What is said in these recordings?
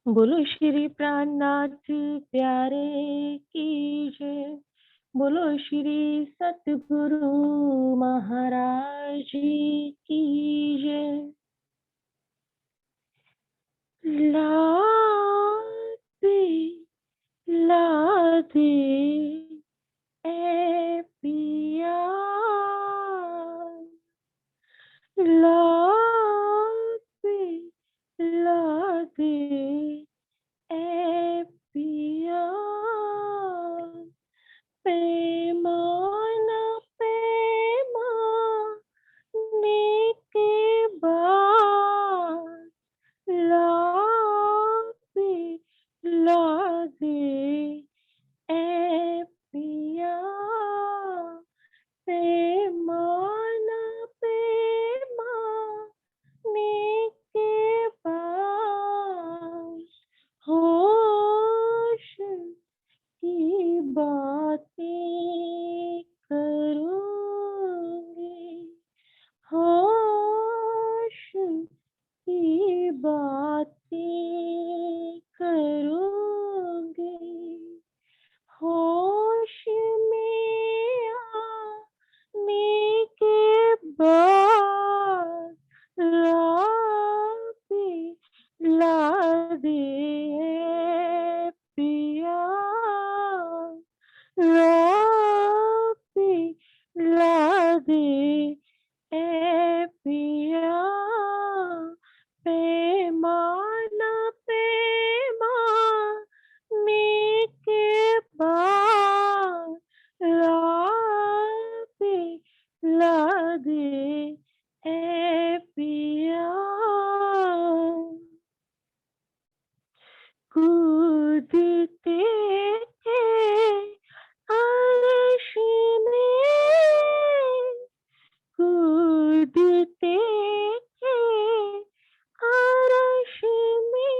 बोलो श्री प्राणनाथ प्यारे की जय। बोलो श्री सतगुरु महाराज जी की जय। लाते लाते ए पिया, लाते लाते ए पिया, पैमाना पैमाने के बाद लाते लाते ए पिया, पैमाना पैमाने के बाद होश की बातें करूंगी, होश की बातें करूंगी, होश में आने के बाद रात ला दे पिया, रात ला दे ए पिया, पैमाना पैमाने के बाद रात ला दे ए पिया। कूदते थे अर्श में, कूदते थे अर्श में,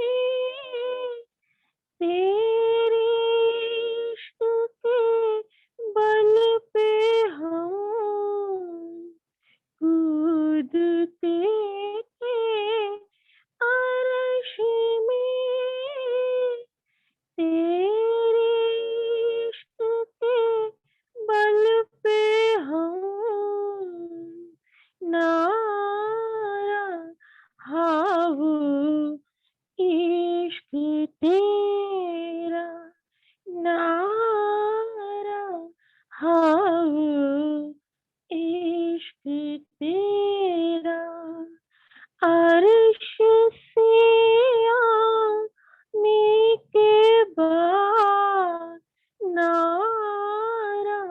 तेरे इश्क के बल पे हम कूदते थे अर्श में, तेरे इश्क के बल पे हम नारा हाव इश्क तेरा, नारा हाव इश्क तेरा, अर्श से आने के बाद नारा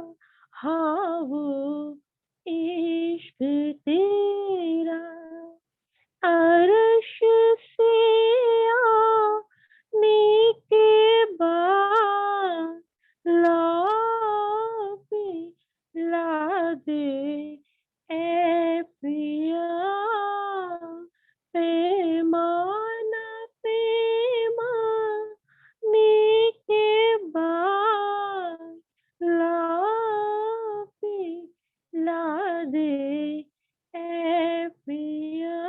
हाव इश्क तेरा, अर्श से आने के बाद ला दे ए पिया, पैमाना पैमाने के बाद ला दे ए पिया,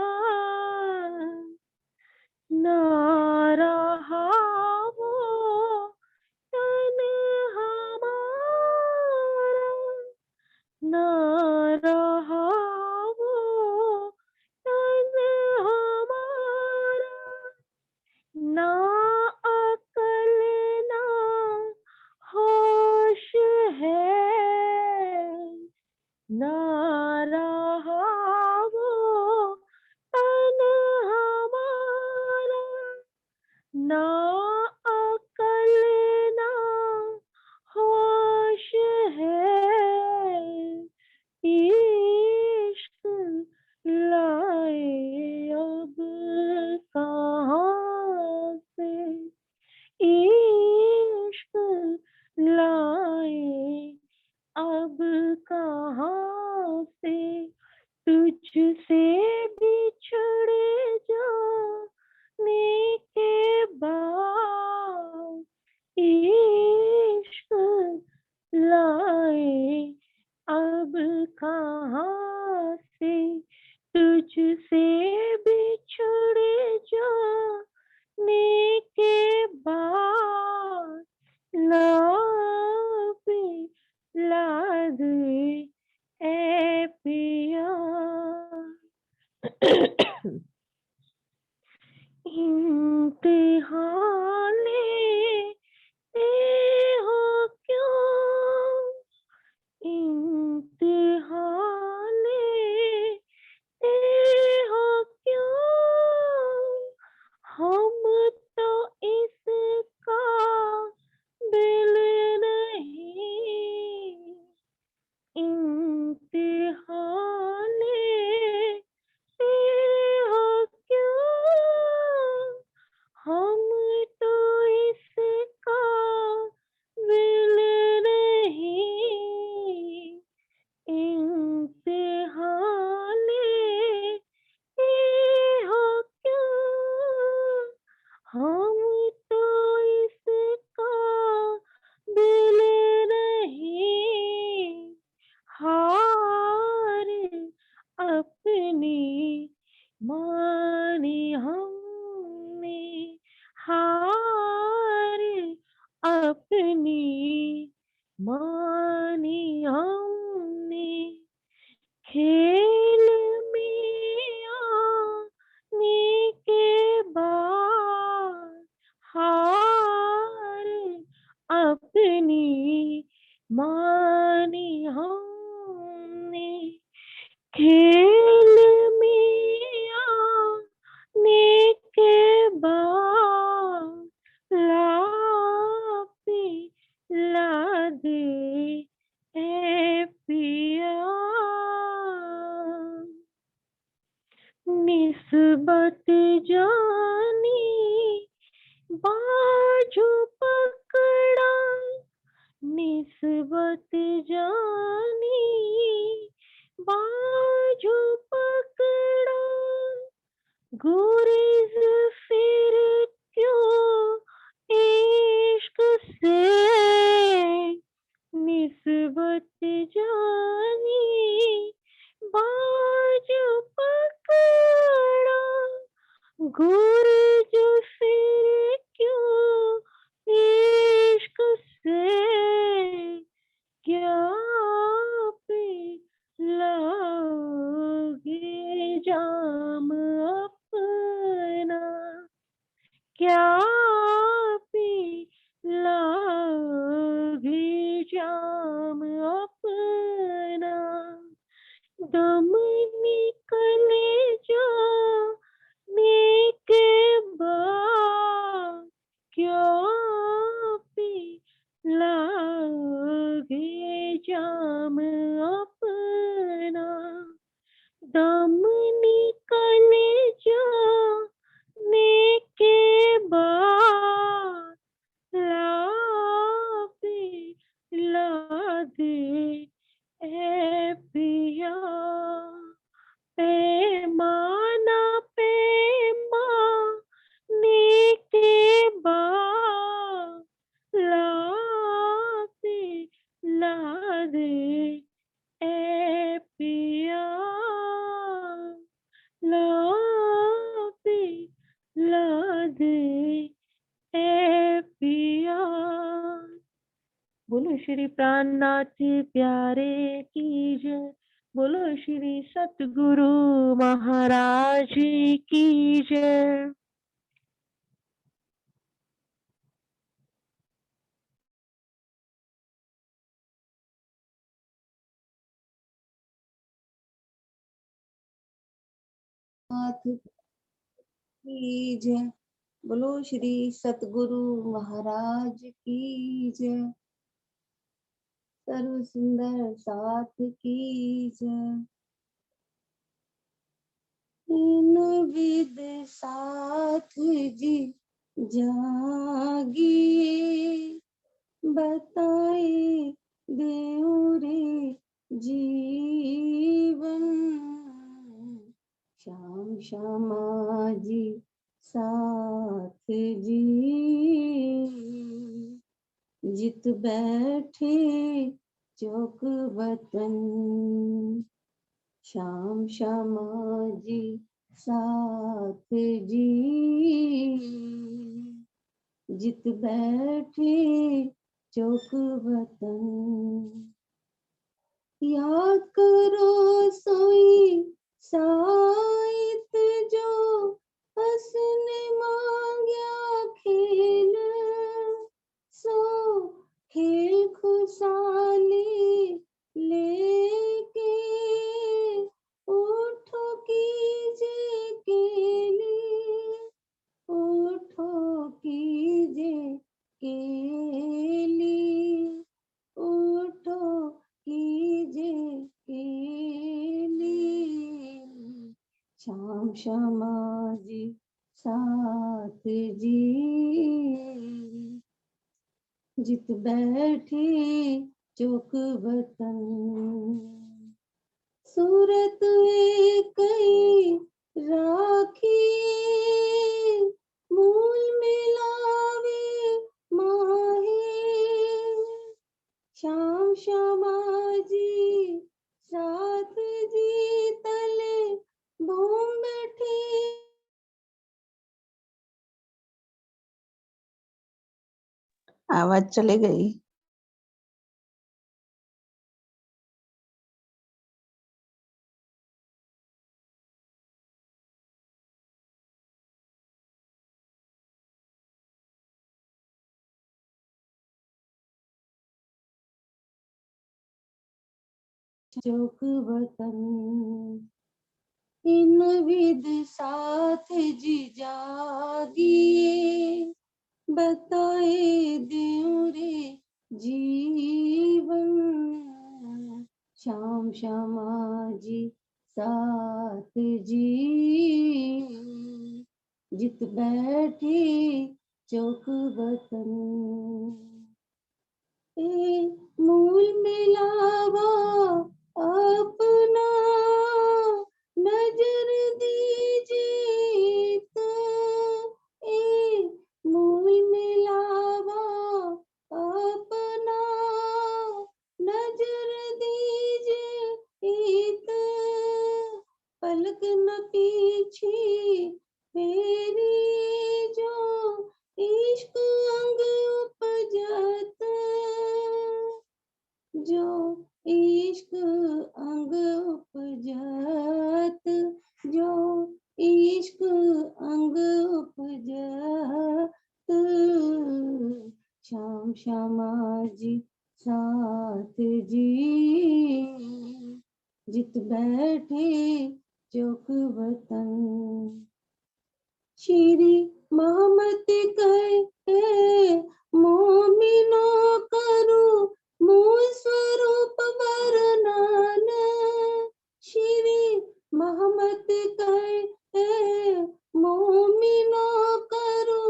ना रहा वो तन हमारा, ना रहा वो तन हमारा, ना अकल ना होश है, ना रहा वो तन हमारा, ना अकल ना होश है, इश्क लाए अब कहाँ से, इश्क लाए अब कहाँ से, तुझसे बिछड़ जाने के बाद इश्क लाए अब कहाँ से, तुझसे बिछड़ जाने बार लब पे ला दे ए पिया। इम्तिहान लेते हो क्यों, इम्तिहान लेते हो क्यों, हम तो इसका बिल नहीं, इम्तिहान लेते हो क्यों, हम तो इसका बिल नहीं, इम्तिहान लेते हो क्यों, हम तो इसका दिल नहीं, हार अपनी मानी हमने, हार अपनी मानी हमने, खेल में आने के बाद हार अपनी मानी हमने, खेल में आने के बाद लापी ला दे ए पिया। निस्बत जानी बाजू पकड़ा, निस्बत जानी बाजू पकड़ा, गुरेज फिर क्यों इश्क से, निस्बत जानी बाजू पकड़ा, गुरेज फिर क्यों इश्क से, क्या पिलाओगे जाम अपना, क्या पिलाओगे जाम अपना, दम निकले जाने के बाद क्या पिलाओगे जाम अपना, दम निकले जाने के बाद ला पिला दे ए पिया। पैमाना पैमाने के बाद ला पिला दे ए पिया, ला पिला दे ए पिया। बोलो श्री प्राणनाथ प्यारे की जय, बोलो श्री सतगुरु महाराज की जय। नाथ की जय, बोलो श्री सतगुरु महाराज की जय, सर्व सुंदर साथ की जय। इन विद साथ जी जागिए, बताए देउरे जीवन, श्याम श्यामा जी साथ जी, जित बैठे चौक वतन, श्याम श्यामा जी साथ जी, जित बैठे चौक वतन। याद करो सोई साइत जो हंसने मांग्या खेल, सो खेल खुशाली लेके उठो कीजे केली, उठो कीजे केली, उठो कीजे केली। श्याम श्यामा जी साथ जी, जित बैठे चौक वतन। सूरत कई राखी, मूल मिलावे माहे। श्याम श्यामा जी साथ जी तले घूम बैठी। आवाज चली गई। चौक वतन इन विद साथ जी जागिए, बताए देऊं रे जीवन। श्याम श्यामा जी साथ जी, जित बैठे चौक वतन। मूल मिलावा अपना, नजर दीजिए तो। मूल मिलावा अपना, नजर दीजिए तो। पलक न पीछे फेरी जो इश्क अंग उपजत, जो इश्क अंग उपजत, जो इश्क अंग उपजत। श्याम श्यामा जी साथ जी, जित बैठे चौक वतन। श्री मोहम्मद कहे मोमिनो करो मूल स्वरूप वर्णन। श्री मोहम्मद कहे मोमिनो करो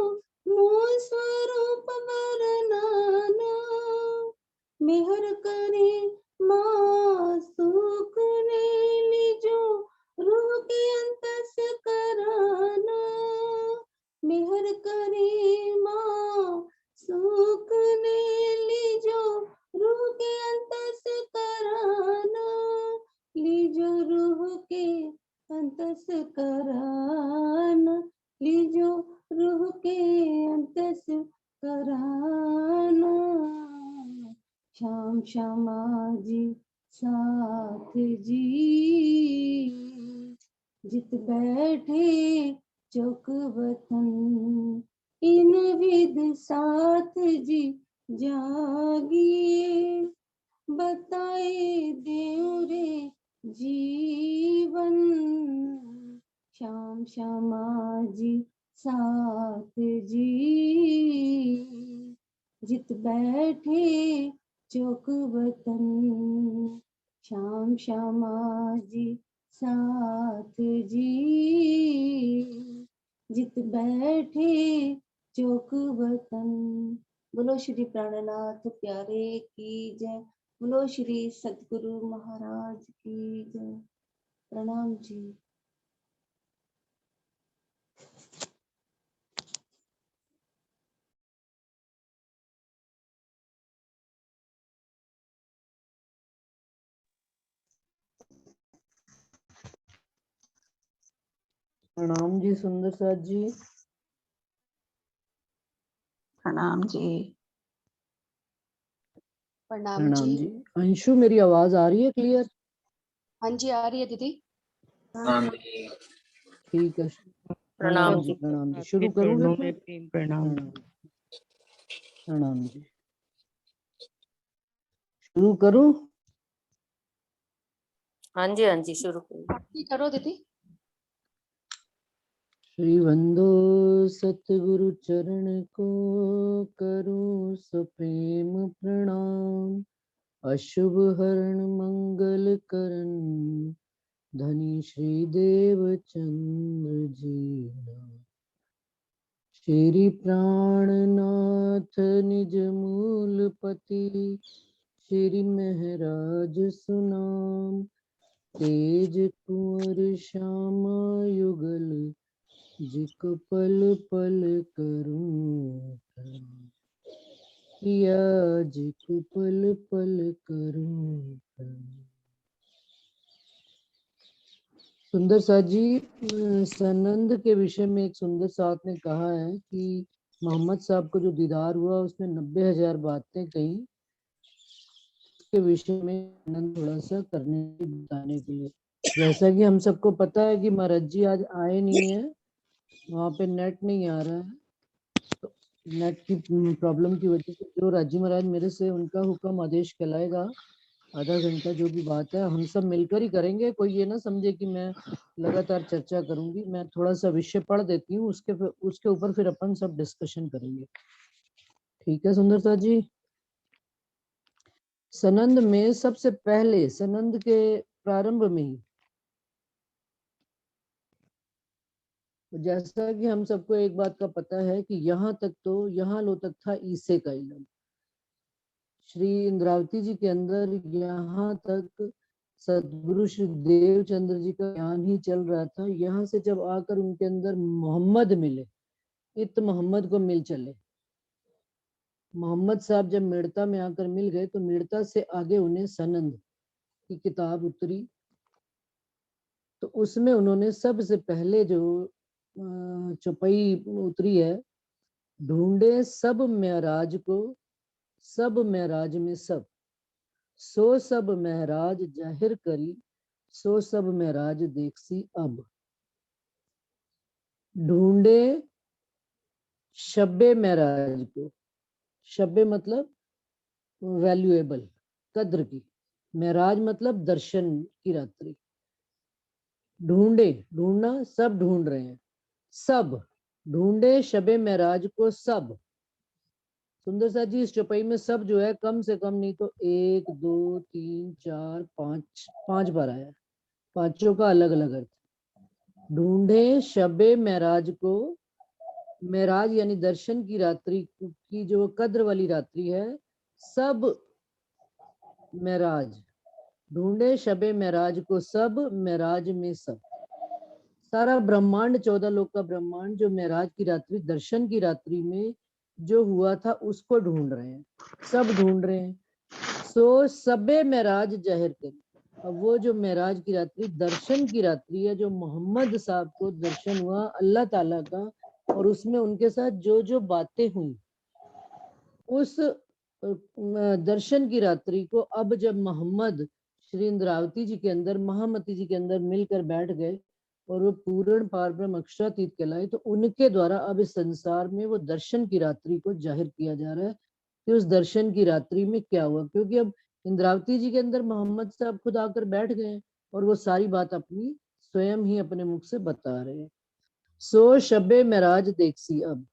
मूल स्वरूप वर्णन। मेहर करे मासूक ने लीजो रूह के अंतस कराना। मेहर करे मासूक ने लीजो रूह के अंतस कराना। लीजो रूह के अंतस कराना, लीजो रूह के अंतस कराना। श्याम श्यामा जी साथ जी, जित बैठे चौक वतन। इन विद साथ जी जागिए, बताए देऊं रे जीवन। श्याम श्यामा जी साथ जी, जित बैठे चौक वतन। श्याम श्यामा जी साथ जी, जित बैठे चौक वतन। बोलो श्री प्राणनाथ प्यारे की जय। बोलो श्री सद्गुरु महाराज की जय। प्रणाम जी। प्रणाम जी सुंदर साथ जी। प्रणाम जी। प्रणाम जी। जी। अंशु, मेरी आवाज आ रही है क्लियर? हाँ जी, आ रही है दीदी। ठीक है। प्रणाम जी। प्रणाम जी। शुरू करूँ चरणों फिर में मैं? प्रेम प्रणाम। प्रणाम जी। शुरू करूँ? हाँ जी शुरू करिए। करो दीदी। श्री वंदो सतगुरु चरण को करूं सो प्रेम प्रणाम। अशुभ हरण मंगल करण धनी श्री देव चंद्र जी नाम। श्री प्राणनाथ निज मूलपति श्री महराज सुनाम। तेज कुंवर श्यामा युगल जिको पल पल करूं प्रणाम। किया जिको पल पल करूं प्रणाम। सुंदर साथ जी, सनंद के विषय में एक सुंदर साथ ने कहा है कि मोहम्मद साहब को जो दीदार हुआ उसने 90,000 बातें कही। के विषय में आनंद थोड़ा सा बताने के लिए, जैसा कि हम सबको पता है कि महाराज जी आज आए नहीं है, वहाँ पे नेट नहीं आ रहा है, तो नेट की प्रॉब्लम की वजह से जो राजी महाराज मेरे से उनका हुक्म आदेश कहलाएगा, आधा घंटा जो भी बात है हम सब मिलकर ही करेंगे। कोई ये ना समझे कि मैं लगातार चर्चा करूंगी, मैं थोड़ा सा विषय पढ़ देती हूँ, उसके ऊपर फिर अपन सब डिस्कशन करेंगे। ठीक है सुंदर साथ जी। सनंद में सबसे पहले, सनंद के प्रारंभ में ही, जैसा कि हम सबको एक बात का पता है कि यहाँ तक तो यहाँ लो तक था ईसे का इल्म। श्री इंद्रावती जी के अंदर यहाँ तक सदगुरु श्री देव चंद्र जी का ज्ञान ही चल रहा था। यहाँ से जब आकर उनके अंदर मोहम्मद मिले, इत मोहम्मद को मिल चले। मोहम्मद साहब जब मेड़ता में आकर मिल गए तो मेड़ता से आगे उन्हें सनंद की किताब उतरी, तो उसमें उन्होंने सबसे पहले जो चौपाई उतरी है, ढूंढे सब महराज को, सब महराज में सब, सो सब महराज जाहिर करी, सो सब महराज देखसी अब। ढूंढे शब्बे महराज को, शब्बे मतलब वैल्यूएबल, कद्र की, महराज मतलब दर्शन की रात्रि। ढूंढे, ढूंढना, सब ढूंढ रहे हैं, सब ढूंढे शबे महराज को सब। सुंदर साथ जी, इस चौपाई में सब जो है कम से कम नहीं तो 1 2 3 4 5 बार आया, पांचों का अलग अलग अर्थ। ढूंढे शबे महराज को, महराज यानी दर्शन की रात्रि की जो कद्र वाली रात्रि है, सब महराज, ढूंढे शबे महराज को सब महराज में सब। सारा ब्रह्मांड, 14 लोक का ब्रह्मांड जो महराज की रात्रि, दर्शन की रात्रि में जो हुआ था उसको ढूंढ रहे हैं, सब ढूंढ रहे हैं। सो सबे महराज जाहिर करी। अब वो जो महराज की रात्रि, दर्शन की रात्रि है, जो मोहम्मद साहब को दर्शन हुआ अल्लाह ताला का, और उसमें उनके साथ जो जो बातें हुई, उस दर्शन की रात्रि को अब जब मोहम्मद श्री इंद्रावती जी के अंदर, महामती जी के अंदर मिलकर बैठ गए और वो पूर्ण पारब्रह्म अक्षरातीत कहलाए, तो उनके द्वारा अब इस संसार में वो दर्शन की रात्रि को जाहिर किया जा रहा है कि उस दर्शन की रात्रि में क्या हुआ। क्योंकि अब इंद्रावती जी के अंदर मोहम्मद साहब खुद आकर बैठ गए और वो सारी बात अपनी स्वयं ही अपने मुख से बता रहे हैं। सो शबे महराज देखसी अब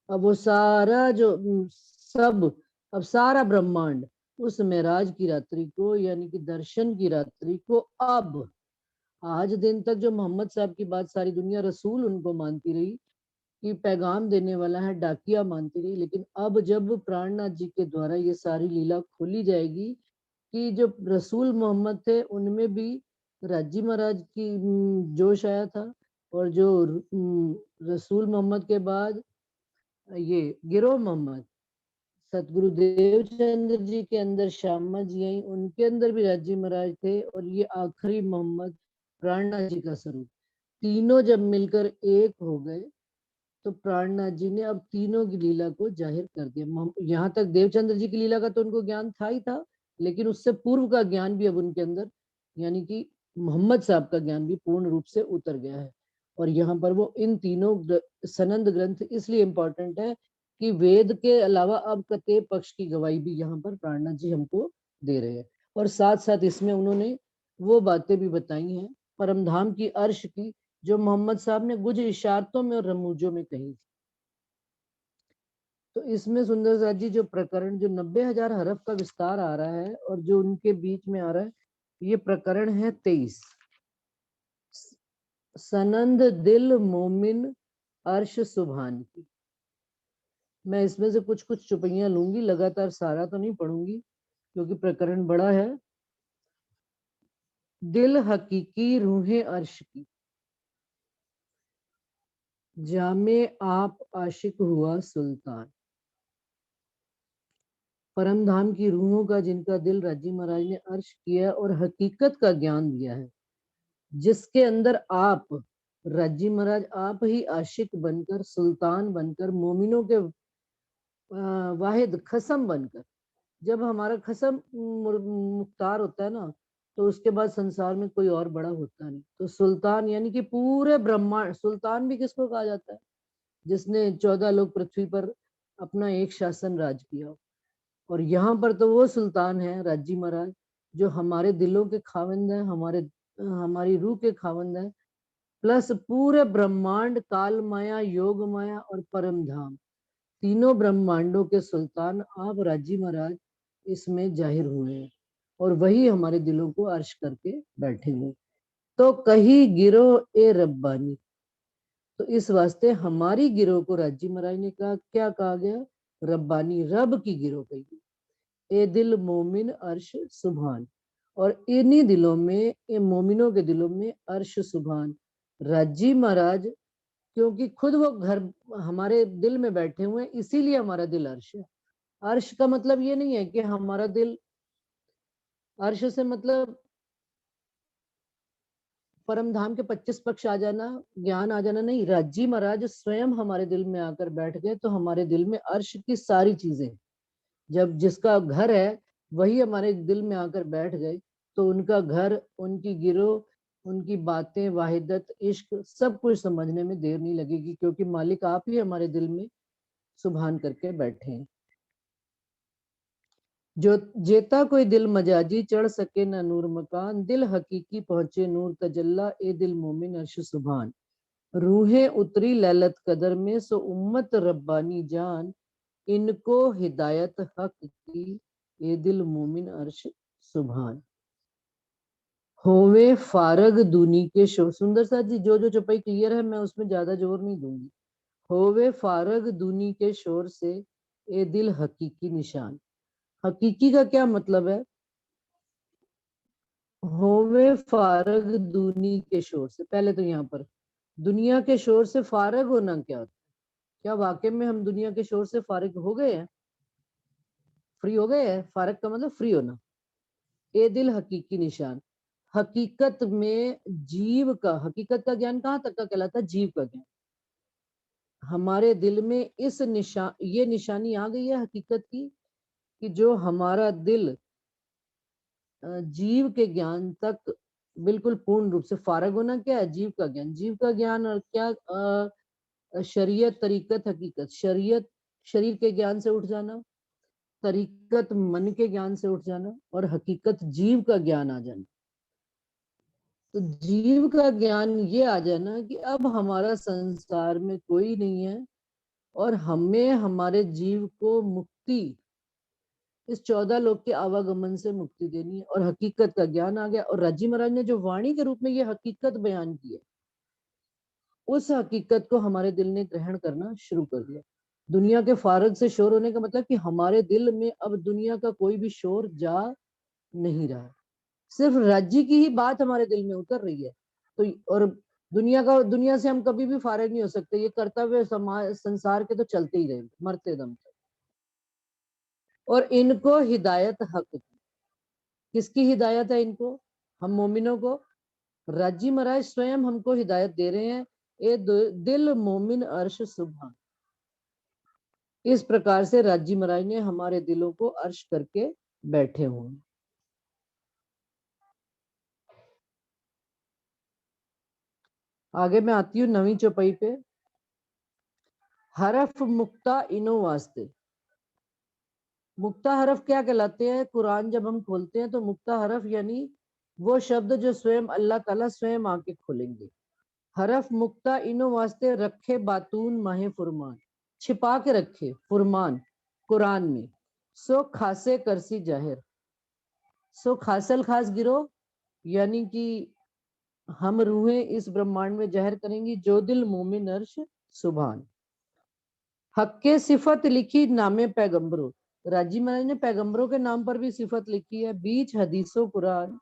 वो सारा जो सब, अब सारा ब्रह्मांड उस महराज की रात्रि को, यानी कि दर्शन की रात्रि को, अब आज दिन तक जो मोहम्मद साहब की बात सारी दुनिया रसूल उनको मानती रही कि पैगाम देने वाला है, डाकिया मानती रही, लेकिन अब जब प्राणनाथ जी के द्वारा ये सारी लीला खोली जाएगी कि जो रसूल मोहम्मद थे उनमें भी राजी महाराज की जोश आया था, और जो रसूल मोहम्मद के बाद ये गिरोह मोहम्मद सतगुरु देव चंद्र जी के अंदर श्यामा जी आई, उनके अंदर भी राजी महाराज थे, और ये आखिरी मोहम्मद प्राणनाथ जी का स्वरूप, तीनों जब मिलकर एक हो गए तो प्राणनाथ जी ने अब तीनों की लीला को जाहिर कर दिया। यहाँ तक देवचंद्र जी की लीला का तो उनको ज्ञान था ही था, लेकिन उससे पूर्व का ज्ञान भी अब उनके अंदर, यानी कि मोहम्मद साहब का ज्ञान भी पूर्ण रूप से उतर गया है। और यहाँ पर वो इन तीनों सनंद ग्रंथ इसलिए इम्पोर्टेंट है कि वेद के अलावा अब कते पक्ष की गवाही भी यहाँ पर प्राणनाथ जी हमको दे रहे हैं। और साथ साथ इसमें उन्होंने वो बातें भी बताई हैं परमधाम की, अर्श की, जो मोहम्मद साहब ने कुछ इशारतों में और रमूजों में कही थी। तो इसमें सुंदर साथ जी जो प्रकरण, जो 90,000 हरफ का विस्तार आ रहा है और जो उनके बीच में आ रहा है, ये प्रकरण है 23। सनंद दिल मोमिन अर्श सुभान की। मैं इसमें से कुछ कुछ चुपैयां लूंगी, लगातार सारा तो नहीं पढ़ूंगी क्योंकि प्रकरण बड़ा है। दिल हकीकी रूहें अर्श की, जामे आप आशिक हुआ सुल्तान। परमधाम की रूहों का जिनका दिल राजी महाराज ने अर्श किया और हकीकत का ज्ञान दिया है, जिसके अंदर आप राजी महाराज आप ही आशिक बनकर, सुल्तान बनकर, मोमिनों के वाहिद खसम बनकर, जब हमारा खसम मुख्तार होता है ना, तो उसके बाद संसार में कोई और बड़ा होता नहीं। तो सुल्तान यानी कि पूरे ब्रह्मांड, सुल्तान भी किसको कहा जाता है? जिसने 14 लोग पृथ्वी पर अपना एक शासन राज किया हो। और यहाँ पर तो वो सुल्तान है राजी महाराज जो हमारे दिलों के खावंद है, हमारी रूह के खावंद है, प्लस पूरे ब्रह्मांड, काल माया, योग माया और परम धाम, तीनों ब्रह्मांडों के सुल्तान आप राजी महाराज इसमें जाहिर हुए हैं और वही हमारे दिलों को अर्श करके बैठे हुए। तो कही गिरो ए रब्बानी, तो इस वास्ते हमारी गिरोह को राजी महाराज ने कहा, क्या कहा गया? रब्बानी, रब की गिरोह कही। ए दिल मोमिन अर्श सुभान, और इन्हीं दिलों में, इन मोमिनों के दिलों में अर्श सुभान राजी महाराज, क्योंकि खुद वो घर हमारे दिल में बैठे हुए हैं, इसीलिए हमारा दिल अर्श है। अर्श का मतलब ये नहीं है कि हमारा दिल, अर्श से मतलब परम धाम के 25 पक्ष आ जाना, ज्ञान आ जाना नहीं। राजी महाराज स्वयं हमारे दिल में आकर बैठ गए, तो हमारे दिल में अर्श की सारी चीजें, जब जिसका घर है वही हमारे दिल में आकर बैठ गए, तो उनका घर, उनकी गिरोह, उनकी बातें, वाहिदत, इश्क, सब कुछ समझने में देर नहीं लगेगी, क्योंकि मालिक आप ही हमारे दिल में सुभान करके बैठे हैं। जो जेता कोई दिल मजाजी, चढ़ सके ना नूर मकान, दिल हकीकी पहुंचे नूर तजल्ला, ए दिल मोमिन अर्श सुभान। रूहें उतरी लैलत कदर में, सो उम्मत रब्बानी जान, इनको हिदायत हक की, ये दिल मोमिन अर्श सुभान। होवे फारग दूनी के शोर, सुंदर साथ जी जो जो चौपाई क्लियर है, मैं उसमें ज्यादा जोर नहीं दूंगी। होवे फारग दूनी के शोर से, ए दिल हकीकी निशान। हकीकी का क्या मतलब है? होवे फारग दूनी के शोर से, पहले तो यहाँ पर दुनिया के शोर से फारग होना क्या होता है? क्या वाकई में हम दुनिया के शोर से फारिग हो गए हैं, फ्री हो गए हैं? फारग का मतलब फ्री होना। ए दिल हकीकी निशान, हकीकत में जीव का, हकीकत का ज्ञान कहाँ तक का कहलाता है? जीव का ज्ञान। हमारे दिल में इस ये निशानी आ गई है हकीकत की, कि जो हमारा दिल जीव के ज्ञान तक बिल्कुल पूर्ण रूप से फारग होना, क्या है? जीव का ज्ञान। जीव का ज्ञान और क्या? शरीयत, तरीकत, हकीकत। शरीयत शरीर के ज्ञान से उठ जाना, तरीकत मन के ज्ञान से उठ जाना, और हकीकत जीव का ज्ञान आ जाना। तो जीव का ज्ञान ये आ जाना कि अब हमारा संसार में कोई नहीं है और हमें, हमारे जीव को मुक्ति, इस 14 लोक के आवागमन से मुक्ति देनी है। और हकीकत का ज्ञान आ गया, और राजी महाराज ने जो वाणी के रूप में ये हकीकत बयान की है, उस हकीकत को हमारे दिल ने ग्रहण करना शुरू कर दिया। दुनिया के फारग से शोर होने का मतलब कि हमारे दिल में अब दुनिया का कोई भी शोर जा नहीं रहा, सिर्फ राज्य की ही बात हमारे दिल में उतर रही है। तो और दुनिया से हम कभी भी फारग नहीं हो सकते, ये कर्तव्य समाज संसार के तो चलते ही रहेंगे मरते दम तक। और इनको हिदायत हक की, किसकी हिदायत है इनको? हम मोमिनों को। राजी महाराज स्वयं हमको हिदायत दे रहे हैं दिल मोमिन अर्श सुभान। इस प्रकार से राजी महाराज ने हमारे दिलों को अर्श करके बैठे हुए। आगे मैं आती हूँ 9वीं चौपाई पे। हरफ मुक्ता इनो वास्ते। मुक्ता हरफ क्या कहलाते हैं? कुरान जब हम खोलते हैं तो मुक्ता हरफ यानी वो शब्द जो स्वयं अल्लाह ताला स्वयं आके खोलेंगे। हरफ मुक्ता इनो वास्ते रखे बातून माहे फुरमान, छिपा के रखे फुरमान कुरान में। सो खासे करसी जाहिर। सो खासल खास गिरो यानी कि हम रूहें इस ब्रह्मांड में जहर करेंगी, जो दिल मोमिन अर्श सुभान। हक के सिफत लिखी नामे पैगंबरों। राजी महाराज ने पैगंबरों के नाम पर भी सिफत लिखी है। बीच हदीसों कुरान,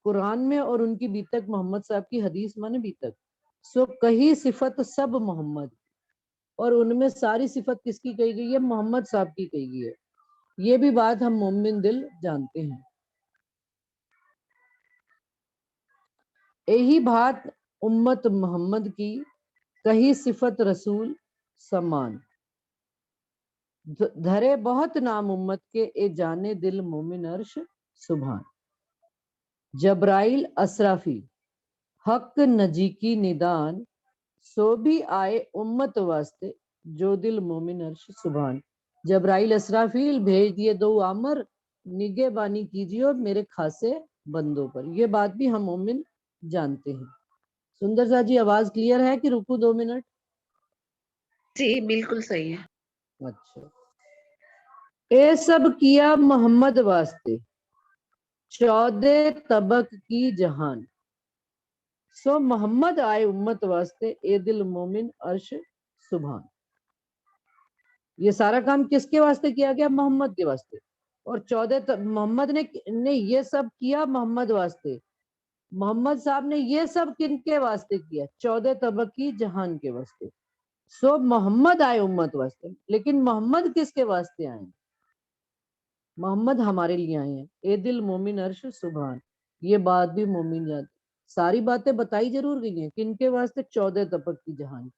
कुरान में और उनकी बीतक मोहम्मद साहब की हदीस माने बीतक। सो कही सिफत सब मोहम्मद, और उनमें सारी सिफत किसकी कही गई है? मोहम्मद साहब की कही गई है। ये भी बात हम मोमिन दिल जानते हैं। यही बात उम्मत मोहम्मद की कही सिफत रसूल समान। धरे बहुत नाम उम्मत के ए जाने दिल मोमिन अर्श सुभान। जबराइल असराफी हक नजी की निदान, सो भी आए उम्मत वास्ते जो दिल मोमिन अर्श सुभान। जबराइल असराफील भेज दिए दो आमर, निगहबानी कीजिए और मेरे खासे बंदों पर। ये बात भी हम मोमिन जानते हैं। सुंदर सा जी आवाज क्लियर है कि रुकू 2 मिनट? जी बिल्कुल सही है। अच्छा। ये सब किया मोहम्मद वास्ते 14 तबक की जहान, सो मोहम्मद आए उम्मत वास्ते ए दिल मोमिन अर्श सुभान। ये सारा काम किसके वास्ते किया गया? मोहम्मद के वास्ते। और 14 मोहम्मद ने ये सब किया मोहम्मद वास्ते। मोहम्मद साहब ने ये सब किनके वास्ते किया? 14 तबक की जहान के वास्ते। सो मोहम्मद आए उम्मत वास्ते। लेकिन मोहम्मद किसके वास्ते आए? मोहम्मद हमारे लिए आए हैं। ए दिल मोमिन अर्श सुभान। ये बात भी मोमिन जानते। सारी बातें बताई जरूर गई हैं। किनके वास्ते? 14 तबक की जहान।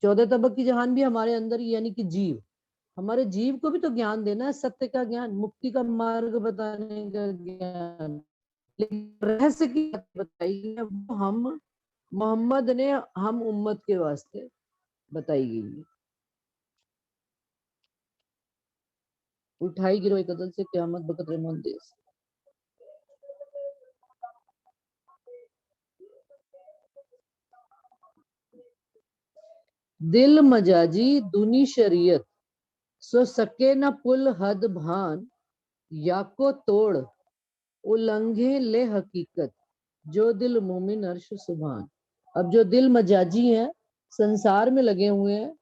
14 तबक की जहान भी हमारे अंदर ही, यानी कि जीव। हमारे जीव को भी तो ज्ञान देना है, सत्य का ज्ञान, मुक्ति का मार्ग बताने का ज्ञान। लेकिन रहस्य की बात बताई है वो हम मोहम्मद ने हम उम्मत के वास्ते बताई गई है। उठाई गिरो एक अदल से क़यामत बकत रहमान देस। दिल मजाजी दुनी शरीयत, सो सके न पुल हद भान, या को तोड़ उल्लंघे ले हकीकत, जो दिल मोमिन अर्श सुभान। अब जो दिल मजाजी हैं, संसार में लगे हुए हैं,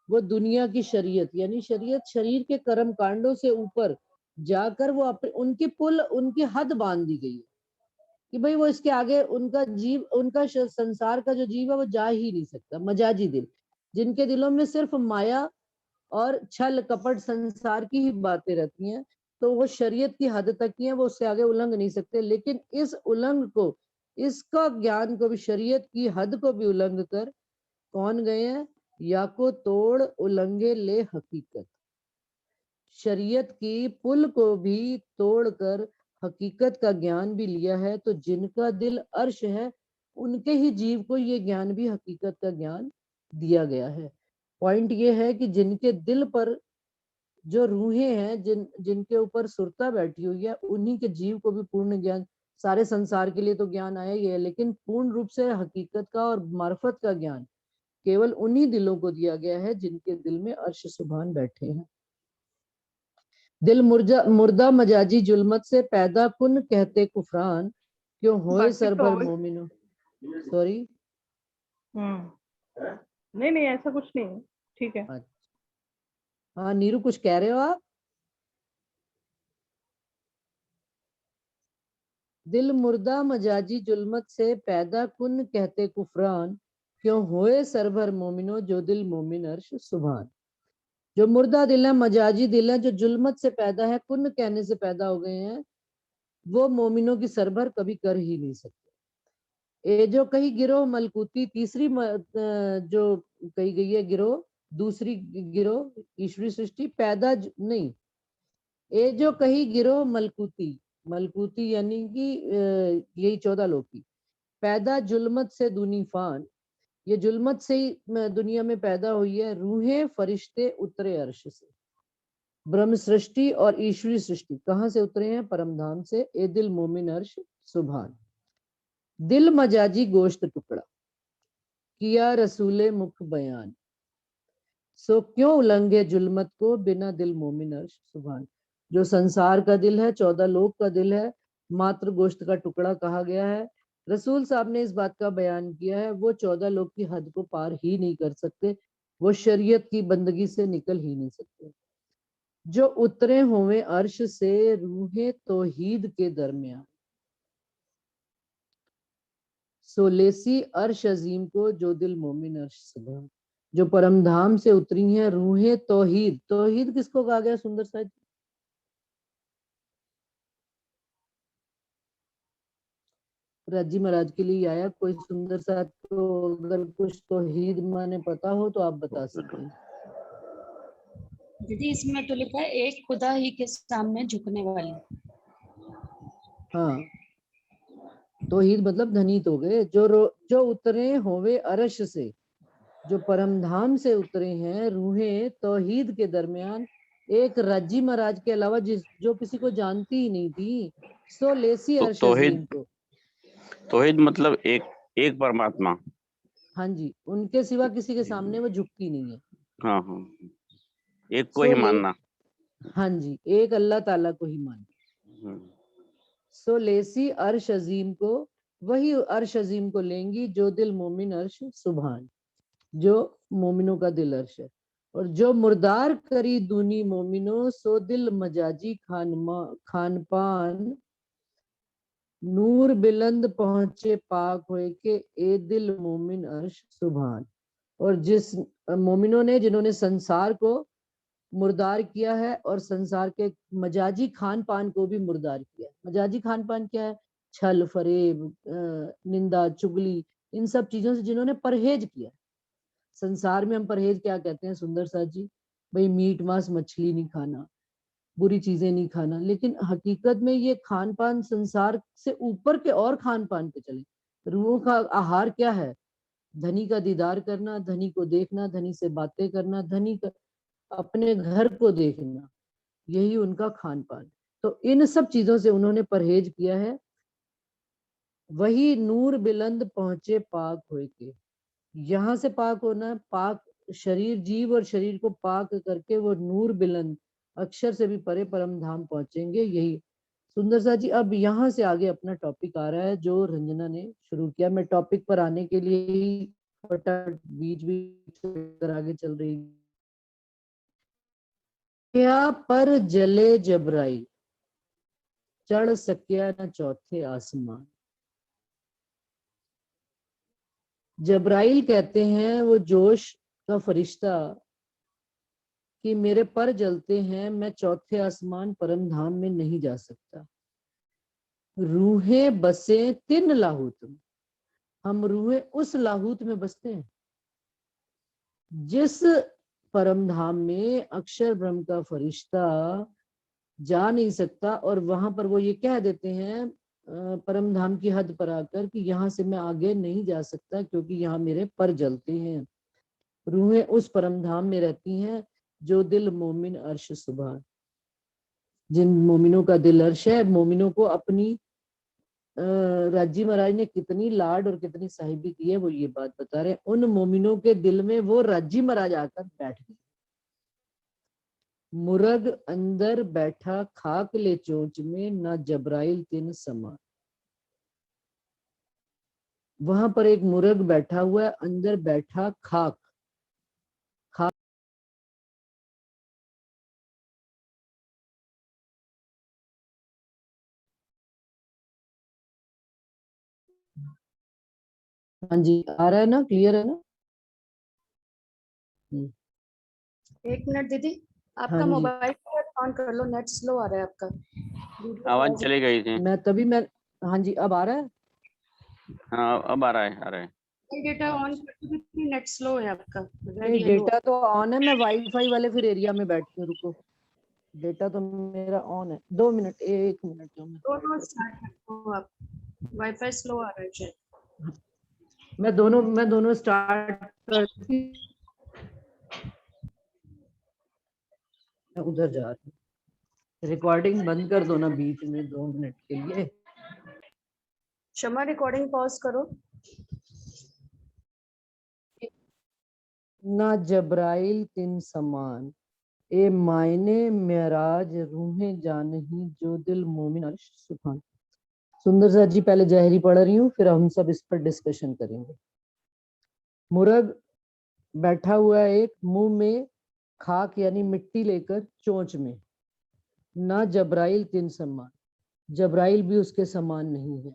वो दुनिया की शरीयत यानी शरीयत शरीर के कर्म कांडों से ऊपर जाकर वो उनकी पुल, उनकी हद बांध दी गई है कि भाई वो इसके आगे उनका जीव, उनका संसार का जो जीव है वो जा ही नहीं सकता। मजाजी दिल, जिनके दिलों में सिर्फ माया और छल कपट संसार की ही बातें रहती हैं, तो वो शरीयत की हद तक ही है, वो उससे आगे उल्लंघ नहीं सकते। लेकिन इस उल्लंघ को, इसका ज्ञान को भी, शरीयत की हद को भी उल्लंघ कर कौन गए हैं? या को तोड़ उल्लंघे ले हकीकत। शरीयत की पुल को भी तोड़कर हकीकत का ज्ञान भी लिया है। तो जिनका दिल अर्श है उनके ही जीव को ये ज्ञान भी, हकीकत का ज्ञान दिया गया है। पॉइंट ये है कि जिनके दिल पर जो रूहें हैं, जिनके ऊपर सुरता बैठी हुई है, उन्हीं के जीव को भी पूर्ण ज्ञान, सारे संसार के लिए तो ज्ञान आया ही है, लेकिन पूर्ण रूप से हकीकत का और मार्फत का ज्ञान केवल उन्हीं दिलों को दिया गया है जिनके दिल में अर्श सुभान बैठे हैं। दिल मुर्दा मजाजी जुल्मत से पैदा कुन कहते कुफरान, क्यों होए सरभर मोमिनो। सॉरी, नहीं ऐसा कुछ नहीं है, ठीक है। हाँ नीरू, कुछ कह रहे हो आप? दिल मुर्दा मजाजी जुल्मत से पैदा कुन कहते कुफरान, क्यों होए सरभर मोमिनो, जो दिल मोमिन अर्श सुभान। जो मुर्दा दिल है, मजाजी दिल है, जो जुल्मत से पैदा है, कुन कहने से पैदा हो गए हैं, वो मोमिनों की सरभर कभी कर ही नहीं सकते। ए जो कही गिरोह मलकूती, तीसरी जो कही गई है गिरोह, दूसरी गिरोह ईश्वरी सृष्टि पैदा नहीं, ए जो कही गिरोह मलकूती, मलकूती यानी कि यही 14 लोग की, पैदा जुल्मत से दूनी फान, ये जुल्मत से ही दुनिया में पैदा हुई है, रूहें फरिश्ते उतरे अर्श से, ब्रह्म सृष्टि और ईश्वरी सृष्टि कहाँ से उतरे हैं? परमधाम से। ए दिल मोमिन अर्श सुभान, दिल मजाजी गोश्त टुकड़ा, किया रसूले मुख बयान, सो क्यों उलंघे जुल्मत को बिना दिल मोमिन अर्श सुभान। जो संसार का दिल है, 14 लोक का दिल है, मात्र गोश्त का टुकड़ा कहा गया है। रसूल साहब ने इस बात का बयान किया है, वो 14 लोक की हद को पार ही नहीं कर सकते, वो शरीयत की बंदगी से निकल ही नहीं सकते। जो उतरे हुए अर्श से रूहे तौहीद के दरमियान, सो लेसी अर्श अजीम को जो दिल मोमिन अर्श सुभान। जो परमधाम से उतरी हैं रूहें तौहीद, तौहीद किसको कहा गया सुंदर साहब? राजी महाराज के लिए आया कोई सुंदर साहब, तो अगर कुछ तौहीद माने पता हो तो आप बता सकते हैं। दीदी इसमें तो लिखा है एक खुदा ही के सामने झुकने वाली। हाँ, तौहीद मतलब धनीत हो गए। जो उतरे होवे अर्श से, जो परमधाम से उतरे हैं रूहें तौहीद के दरमियान, एक राजी महाराज के अलावा जो किसी को जानती ही नहीं थी, सो लेसी अर्श अजीम को। तौहीद मतलब एक परमात्मा। हाँ जी, उनके सिवा किसी के सामने वो झुकती नहीं है। हाँ हाँ, एक को ही मानना। हाँ जी, एक अल्लाह ताला को ही मानना। सो लेसी अर्श अजीम को, वही अर्श अजीम को लेंगी जो दिल मोमिन अर्श सुभान, जो मोमिनों का दिल अर्श है। और जो मुर्दार करी दूनी मोमिनो, सो दिल मजाजी खानपान, नूर बिलंद पहुंचे पाक होए के ए दिल मोमिन अर्श सुभान। और जिस मोमिनों ने, जिन्होंने संसार को मुर्दार किया है और संसार के मजाजी खान पान को भी मुर्दार किया। मजाजी खान पान क्या है? छल फरेब, निंदा चुगली, इन सब चीजों से जिन्होंने परहेज किया। संसार में हम परहेज क्या कहते हैं सुंदर साथ जी? भाई मीट मांस मछली नहीं खाना, बुरी चीजें नहीं खाना, लेकिन हकीकत में ये खान पान संसार से ऊपर के और खान पान पे चले। रूहों का आहार क्या है? धनी का दीदार करना, धनी को देखना, धनी से बातें करना, धनी का अपने घर को देखना, यही उनका खान पान। तो इन सब चीजों से उन्होंने परहेज किया है। वही नूर बिलंद पहुंचे पाक होए के, यहाँ से पाक होना, पाक शरीर, जीव और शरीर को पाक करके वो नूर बिलंद, अक्षर से भी परे परम धाम पहुंचेंगे। यही सुंदर सा जी। अब यहाँ से आगे अपना टॉपिक आ रहा है जो रंजना ने शुरू किया। मैं टॉपिक पर आने के लिए ही फटाफट बीच बीच आगे चल रही। क्या पर जले जबराई, चढ़ सकिया न चौथे आसमान। जबराइल कहते हैं वो जोश का फरिश्ता कि मेरे पर जलते हैं, मैं चौथे आसमान परम धाम में नहीं जा सकता। रूहें बसे तिन लाहूत में, हम रूहें उस लाहूत में बसते हैं जिस परम धाम में अक्षर ब्रह्म का फरिश्ता जा नहीं सकता। और वहां पर वो ये कह देते हैं परम धाम की हद पर आकर कि यहाँ से मैं आगे नहीं जा सकता क्योंकि यहाँ मेरे पर जलते हैं। रूहें उस परम धाम में रहती हैं जो दिल मोमिन अर्श सुबह, जिन मोमिनों का दिल अर्श है। मोमिनों को अपनी राजी महाराज ने कितनी लाड और कितनी साहिबी की है, वो ये बात बता रहे हैं। उन मोमिनों के दिल में वो राजी महाराज आकर बैठ गए। मुरग अंदर बैठा खाक ले चोंच में, ना जबराइल तिन समा। वहां पर एक मुरग बैठा हुआ है, अंदर बैठा खाक। खाक हाँ जी, आ रहा है ना? क्लियर है ना? एक मिनट दीदी, हाँ आपका जी। मोबाइल ऑन कर लो, नेट स्लो आ रहा है आपका। आवाज चली गई थी। मैं हाँ जी, अब आ रहा है। हाँ अब आ रहा है, आ रहा है। डेटा ऑन करके भी नेट स्लो है आपका। नहीं, डेटा तो ऑन है, मैं वाईफाई वाले फिर एरिया में बैठती हूँ, रुको। डेटा तो मेरा ऑन है, 2 मिनट, 1 मिनट दो मिनट। दोनों स्टार्ट करो आप। वाईफाई स्लो आ रहा है शायद। मैं दोनों स्टार्ट करती, मैं उधर जा रही हूँ। रिकॉर्डिंग बंद कर दो ना बीच में 2 मिनट के लिए। क्षमा रिकॉर्डिंग पॉज करो। ना जबराइल तिन समान, ए मायने मेराज रूहें जानही, जो दिल मोमिन अर्श सुभान। सुंदर सा जी पहले जहरी पढ़ रही हूँ, फिर हम सब इस पर डिस्कशन करेंगे। मुर्ग बैठा हुआ है एक, मुंह में खाक यानी मिट्टी लेकर चोंच में। ना जबराइल तिन समान, जबराइल भी उसके समान नहीं है।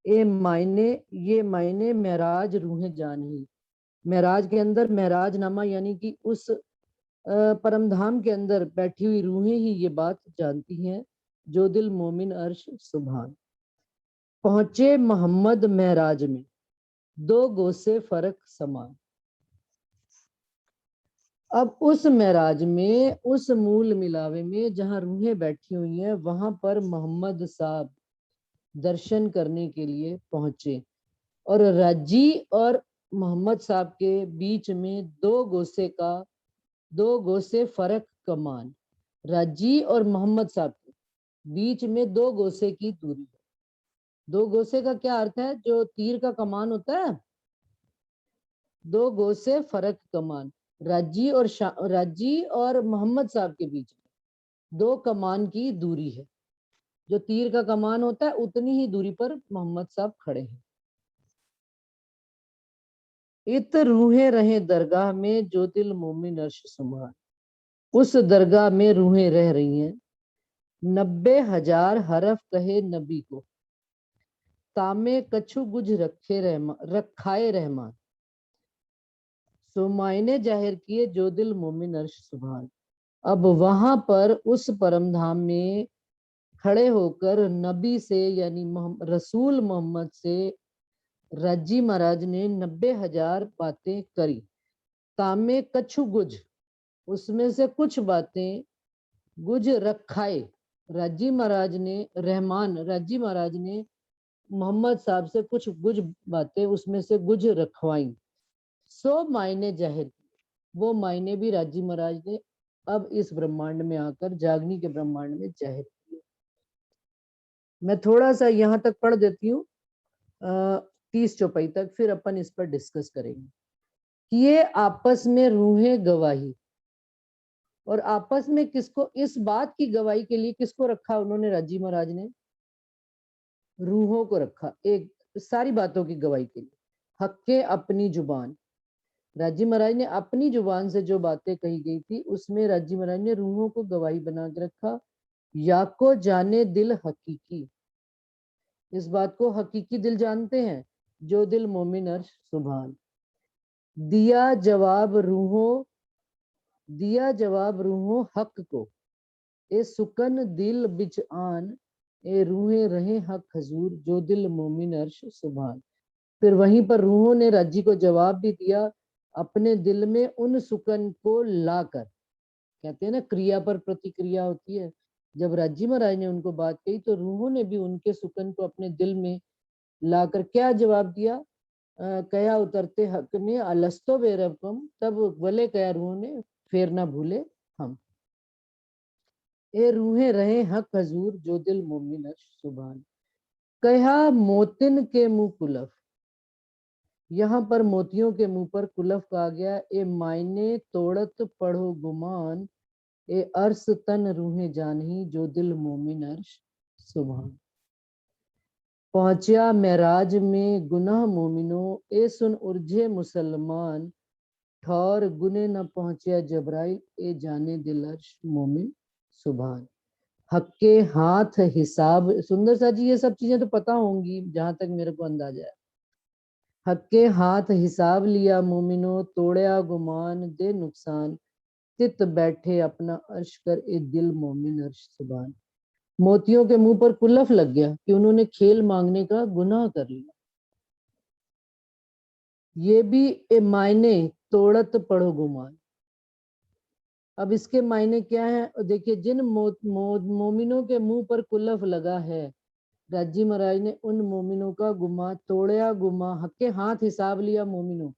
ए मायने, ये मायने मेराज रूहें जानही, मेराज के अंदर मेराज नामा यानी कि उस परमधाम के अंदर बैठी हुई रूहें ही ये बात जानती हैं, जो दिल मोमिन अर्श सुभान। पहुंचे मोहम्मद महराज में, 2 गोसे फर्क समान। अब उस महराज में, उस मूल मिलावे में जहां रूहें बैठी हुई हैं, वहां पर मोहम्मद साहब दर्शन करने के लिए पहुंचे, और राजी और मोहम्मद साहब के बीच में 2 गोसे फर्क कमान। राजी और मोहम्मद साहब के बीच में 2 गोसे की दूरी है। 2 गोसे का क्या अर्थ है? जो तीर का कमान होता है, 2 गोसे फर्क कमान। राजी और मोहम्मद साहब के बीच में 2 कमान की दूरी है। जो तीर का कमान होता है उतनी ही दूरी पर मोहम्मद साहब खड़े हैं। इत रूहें रहे दरगाह में, जो दिल मोमिन अर्श सुभान। उस दरगाह में रूहें रह रही हैं। 90,000 हरफ कहे नबी को, तामे कछु गुज रखाए रहमान। सो मायने जाहिर किए, जो दिल मोमिन अर्श सुभान। अब वहां पर उस परमधाम में खड़े होकर नबी से यानी रसूल मोहम्मद से राजी महाराज ने 90,000 बातें करी। तामे कछु गुज, उसमें से कुछ बातें गुज रखाए, राजी महाराज ने मोहम्मद साहब से कुछ गुज बातें उसमें से गुज रखवाई। सो मायने जाहिर, वो मायने भी राजी महाराज ने अब इस ब्रह्मांड में आकर, जागनी के ब्रह्मांड में जाहिर किए। मैं थोड़ा सा यहाँ तक पढ़ देती हूँ 30 चौपाई तक, फिर अपन इस पर डिस्कस करेंगे कि ये आपस में रूहें गवाही, और आपस में किसको, इस बात की गवाही के लिए किसको रखा उन्होंने? राजी महाराज ने रूहों को रखा, एक सारी बातों की गवाही के लिए। हक्के अपनी जुबान, राजी महाराज ने अपनी जुबान से जो बातें कही गई थी उसमें राजी महाराज ने रूहों को गवाही बना के रखा। या को जाने दिल हकीकी, इस बात को हकीकी दिल जानते हैं, जो दिल मोमिन अर्श सुभान। दिया जवाब रूहों हक को, ए सुकन दिल बिच आन, ए रूहें रहे हक हजूर, जो दिल मोमिन अर्श सुभान। फिर वहीं पर रूहों ने राजी को जवाब भी दिया, अपने दिल में उन सुकन को लाकर। कहते हैं ना, क्रिया पर प्रतिक्रिया होती है। जब राजी महाराज ने उनको बात कही तो रूहों ने भी उनके सुकन को अपने दिल में लाकर क्या जवाब दिया? कया उतरते हक में, अलस्तो बेरबकम, तब बोले कया रूहों ने, फेर ना भूले हम। ए रूहें रहे हक हजूर, जो दिल मोमिन अर्श सुभान। कहा मोतिन के मुंह कुलफ, यहाँ पर मोतियों के मुंह पर कुलफ कहा गया। ए मायने तोड़त पढ़ो गुमान, ए अर्श तन रूहें जानही, जो दिल मोमिन अर्श सुभान। पहुंचा मेराज में गुनाह मोमिनो, ए सुन उर्जे मुसलमान, ठौर गुने न पहुंचा जबराइल, ए जाने दिल अर्श मोमिन सुभान। हक्के हाथ हिसाब, सुंदर सा जी ये सब चीजें तो पता होंगी जहां तक मेरे को अंदाजा है। हक्के हाथ हिसाब लिया मोमिनो, तोड़या गुमान दे नुकसान, तित बैठे अपना अर्श कर, ए दिल मोमिन अर्श सुभान। मोतियों के मुंह पर कुलफ लग गया कि उन्होंने खेल मांगने का गुनाह कर लिया। ये भी ए मायने तोड़त पढ़ो गुमान। अब इसके मायने क्या है देखिए, जिन मोमिनों के मुंह पर कुलफ लगा है, राजी महाराज ने उन मोमिनों का गुमा तोड़या गुमा, हके हाथ हिसाब लिया मोमिनों।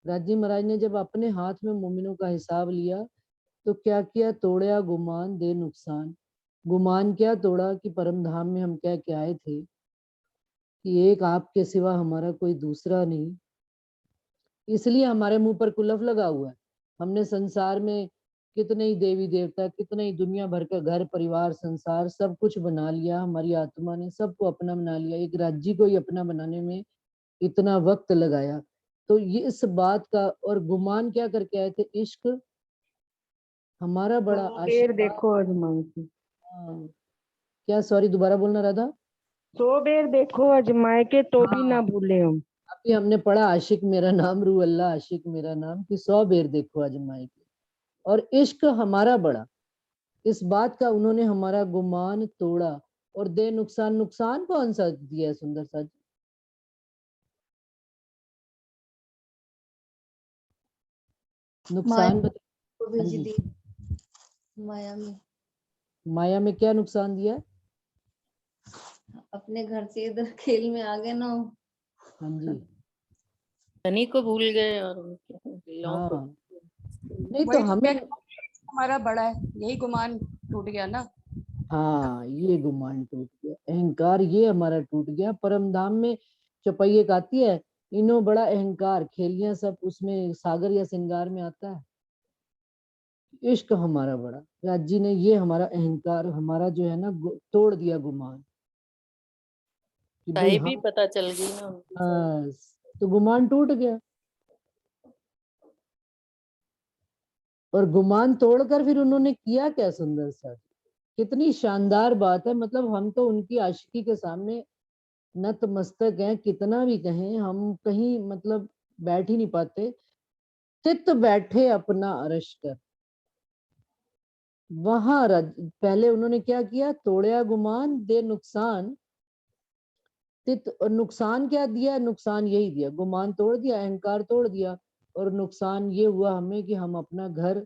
राजी महाराज ने जब अपने हाथ में मोमिनों का हिसाब लिया तो क्या किया, तोड़या गुमान दे नुकसान। गुमान क्या तोड़ा कि परम धाम में हम कह के आए थे कि एक आपके सिवा हमारा कोई दूसरा नहीं, इसलिए हमारे मुंह पर कुलफ लगा हुआ है। हमने संसार में कितने ही देवी देवता, कितने ही दुनिया भर का घर परिवार संसार सब कुछ बना लिया, हमारी आत्मा ने सबको अपना बना लिया, एक राज्य को ही अपना बनाने में इतना वक्त लगाया। तो ये इस बात का, और गुमान क्या करके आए थे, इश्क हमारा बड़ा बेर देखो आजमाई के, हाँ। क्या, सॉरी दोबारा बोलना राधा। 100 बेर देखो आजमाए के तो भी ना भूले हम। अभी हमने पढ़ा आशिक मेरा नाम रू अल्लाह आशिक मेरा नाम, कि 100 बेर देखो आजमाए के, और इश्क हमारा बड़ा, इस बात का उन्होंने हमारा गुमान तोड़ा और दे नुकसान। नुकसान कौन सा दिया है सुंदर सा जी? नुकसान हाँ जी। माया में माया में क्या नुकसान दिया है? अपने घर से इधर खेल में आ गए ना, हाँ जी धनी को भूल गए और हाँ। को। नहीं तो वही हमें, हमारा बड़ा है, यही गुमान टूट गया ना। हाँ ये गुमान टूट गया, अहंकार ये हमारा टूट गया। परम धाम में चौपाई एक आती है, इनो बड़ा अहंकार खेलियां सब उसमें सागर या श्रृंगार में आता है। इश्क हमारा बड़ा, राज जी ने ये हमारा अहंकार, हमारा जो है ना तोड़ दिया गुमान कि भाई भी पता चल गई ना उनकी सारी। बस, तो गुमान टूट गया। और गुमान तोड़कर फिर उन्होंने किया क्या सुंदर सा, कितनी शानदार बात है। मतलब हम तो उनकी आशिकी के सामने नतमस्तक हैं, कितना भी कहें हम कहीं मतलब बैठ ही नहीं पाते। तित बैठे अपना अरश कर, वहां पहले उन्होंने क्या किया, तोड़या गुमान दे नुकसान। तित और नुकसान क्या दिया, नुकसान यही दिया, गुमान तोड़ दिया, अहंकार तोड़ दिया, और नुकसान ये हुआ हमें कि हम अपना घर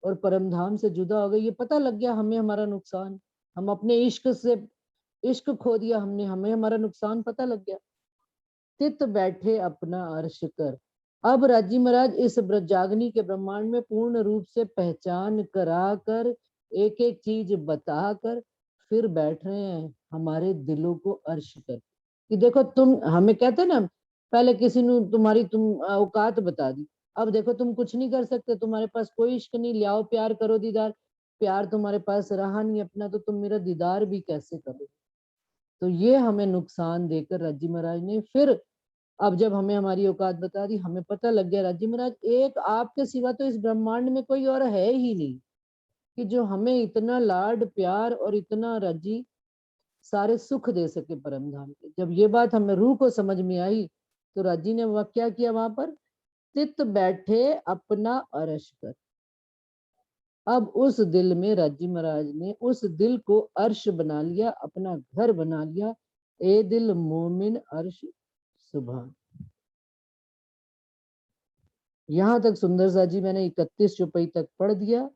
और परमधाम से जुदा हो गए। ये पता लग गया हमें हमारा नुकसान, हम अपने इश्क से इश्क खो दिया हमने, हमें हमारा नुकसान पता लग गया। तित बैठे अपना अर्श कर। अब राजी महाराज इस जागनी के ब्रह्मांड में पूर्ण रूप से पहचान करा कर, एक एक चीज बता कर फिर बैठ रहे हैं हमारे दिलों को अर्श कर। कि देखो तुम, हमें कहते ना पहले किसी ने तुम्हारी तुम औकात बता दी, अब देखो तुम कुछ नहीं कर सकते, तुम्हारे पास कोई इश्क नहीं, लियाओ प्यार करो दीदार, प्यार तुम्हारे पास रहा नहीं अपना, तो तुम मेरा दीदार भी कैसे करोगे। तो ये हमें नुकसान देकर राजी महाराज ने फिर, अब जब हमें हमारी औकात बता दी, हमें पता लग गया राजी महाराज एक आपके सिवा तो इस ब्रह्मांड में कोई और है ही नहीं कि जो हमें इतना लाड प्यार और इतना राजी सारे सुख दे सके परम धाम के। जब ये बात हमें रूह को समझ में आई तो राजी ने वह क्या किया, वहां पर तित बैठे अपना अरश कर। अब उस दिल में राजी महाराज ने उस दिल को अर्श बना लिया, अपना घर बना लिया। ए दिल मोमिन अर्श सुभान। यहां तक सुंदर सा जी मैंने 31 चौपाई तक पढ़ दिया।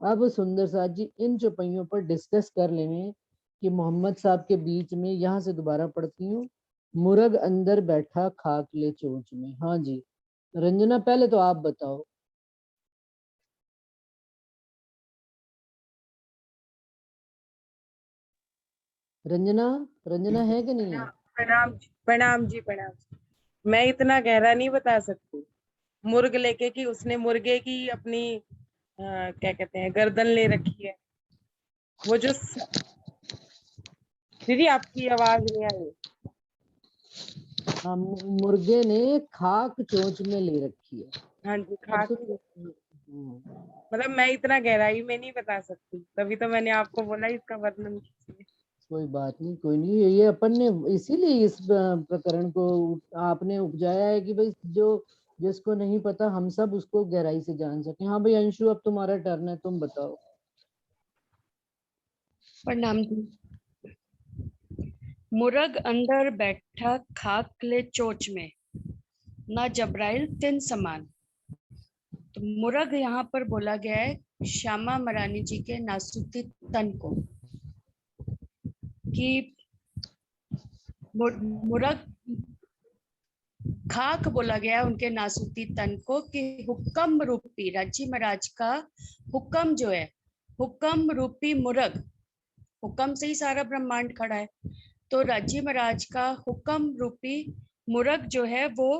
अब सुंदर सा जी इन चौपाइयों पर डिस्कस कर लेंगे कि मोहम्मद साहब के बीच में, यहां से दोबारा पढ़ती हूँ, मुर्ग अंदर बैठा खाक ले चोंच में। हाँ जी रंजना, पहले तो आप बताओ। रंजना, रंजना है कि नहीं है? प्रणाम जी प्रणाम जी। मैं इतना गहरा नहीं बता सकती। मुर्ग लेके कि उसने मुर्गे की अपनी क्या कहते हैं गर्दन ले रखी है। वो जो दीदी आपकी आवाज नहीं आई। हाँ, मुर्गे ने खाक चोंच में ले रखी है। हाँ जी अब खाक। सुन, मतलब मैं इतना गहराई में नहीं बता सकती, तभी तो मैंने आपको बोला इसका वर्णन कीजिए। कोई बात नहीं, कोई नहीं, ये अपन ने इसीलिए इस प्रकरण को आपने उपजाया है कि भाई जो जिसको नहीं पता हम सब उसको गहराई से जान सके। हाँ भाई अंशु, अब तुम्हारा टर्न है, तुम बताओ। प्रणाम जी। मुरग अंदर बैठा खाक ले चोच में, ना जबराइल तिन समान। तो मुरग यहाँ पर बोला गया है श्यामा मरानी जी के नासुती तन को, कि मुरग खाक बोला गया उनके नासुती तन को, कि हुक्म रूपी राज्य महाराज का हुक्म जो है, हुक्म रूपी मुरग, हुक्म से ही सारा ब्रह्मांड खड़ा है, तो राज्य महाराज का हुक्म रूपी मुरग जो है वो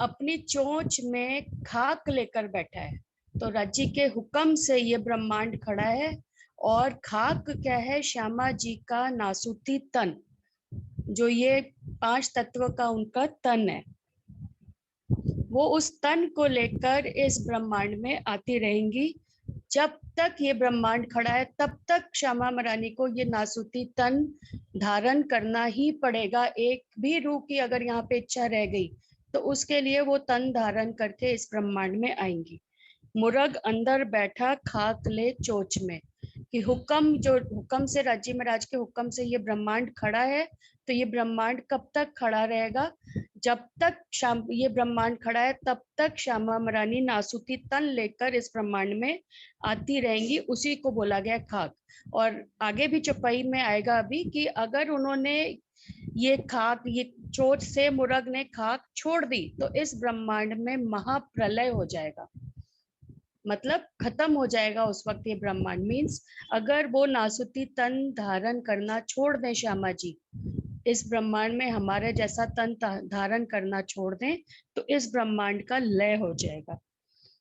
अपनी चोंच में खाक लेकर बैठा है। तो राज्य के हुक्म से ये ब्रह्मांड खड़ा है, और खाक क्या है? श्यामा जी का नासुती तन, जो ये 5 तत्व का उनका तन है, वो उस तन को लेकर इस ब्रह्मांड में आती रहेंगी। जब तक ये ब्रह्मांड खड़ा है तब तक श्यामा मरानी को ये नासुती तन धारण करना ही पड़ेगा। एक भी रूह की अगर यहाँ पे इच्छा रह गई तो उसके लिए वो तन धारण करके इस ब्रह्मांड में आएंगी। मुरग अंदर बैठा खाक ले चोच में, कि हुक्म, जो हुक्म से राज्य महाराज के हुक्म से ये ब्रह्मांड खड़ा है, तो ये ब्रह्मांड कब तक खड़ा रहेगा? जब तक ये ब्रह्मांड खड़ा है तब तक श्यामा मरानी नासुती तन लेकर इस ब्रह्मांड में आती रहेंगी। उसी को बोला गया खाक। और आगे भी चौपाई में आएगा अभी कि अगर उन्होंने ये खाक, ये चोट से मुरग ने खाक छोड़ दी तो इस ब्रह्मांड में महाप्रलय हो जाएगा, मतलब खत्म हो जाएगा उस वक्त ये ब्रह्मांड। मीन्स अगर वो नासुती तन धारण करना छोड़ दें श्यामा जी, इस ब्रह्मांड में हमारे जैसा तन धारण करना छोड़ दें, तो इस ब्रह्मांड का लय हो जाएगा।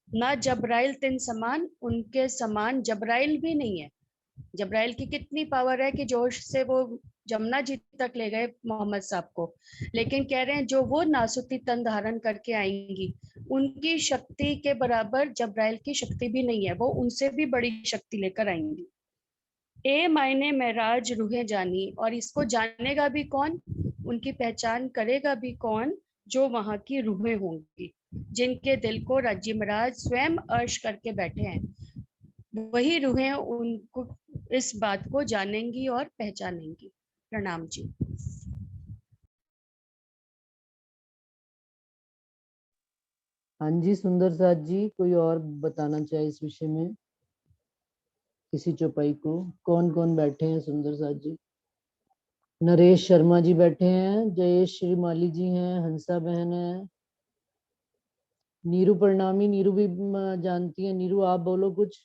ना जबराइल तिन समान, उनके समान जबराइल भी नहीं है। जबराइल की कितनी पावर है कि जोश से वो जमुना जी तक ले गए मोहम्मद साहब को, लेकिन कह रहे हैं जो वो नासुती तन धारण करके आएंगी, उनकी शक्ति के बराबर जबराइल की शक्ति भी नहीं है, वो उनसे भी बड़ी शक्ति लेकर आएंगी। ए मायने महराज रूहें जानी, और इसको जानेगा भी कौन, उनकी पहचान करेगा भी कौन? जो वहां की रूहें होंगी, जिनके दिल को राज्य महाराज स्वयं अर्श करके बैठे हैं, वही रूहें उनको इस बात को जानेंगी और पहचानेंगी। प्रणाम जी। हाँ जी सुंदर साथ जी, कोई और बताना चाहे इस विषय में? किसी चौपाई को कौन कौन बैठे हैं? सुंदर साथ जी, नरेश शर्मा जी बैठे हैं, जयेश श्री माली जी हैं, हंसा बहन है, नीरू प्रणामी, नीरू भी जानती है। नीरू आप बोलो कुछ।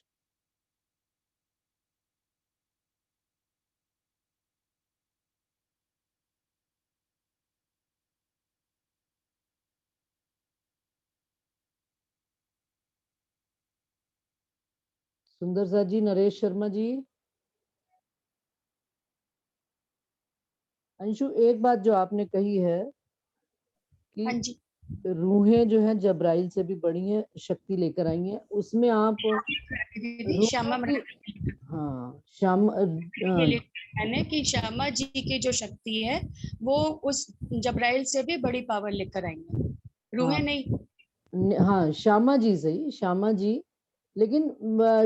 सुंदर साथ जी, नरेश शर्मा जी। अंशु, एक बात जो आपने कही है हाँ कि जी, रूहें जो है जबराइल से भी बड़ी हैं, शक्ति लेकर आई हैं, उसमें आप दीदी श्यामा रूहों की, हाँ श्याम ये लिखा मैंने कि श्यामा जी की जो शक्ति है वो उस जबराइल से भी बड़ी पावर लेकर आएंगे, रूहें हाँ, नहीं। हाँ श्यामा जी सही, श्यामा जी, लेकिन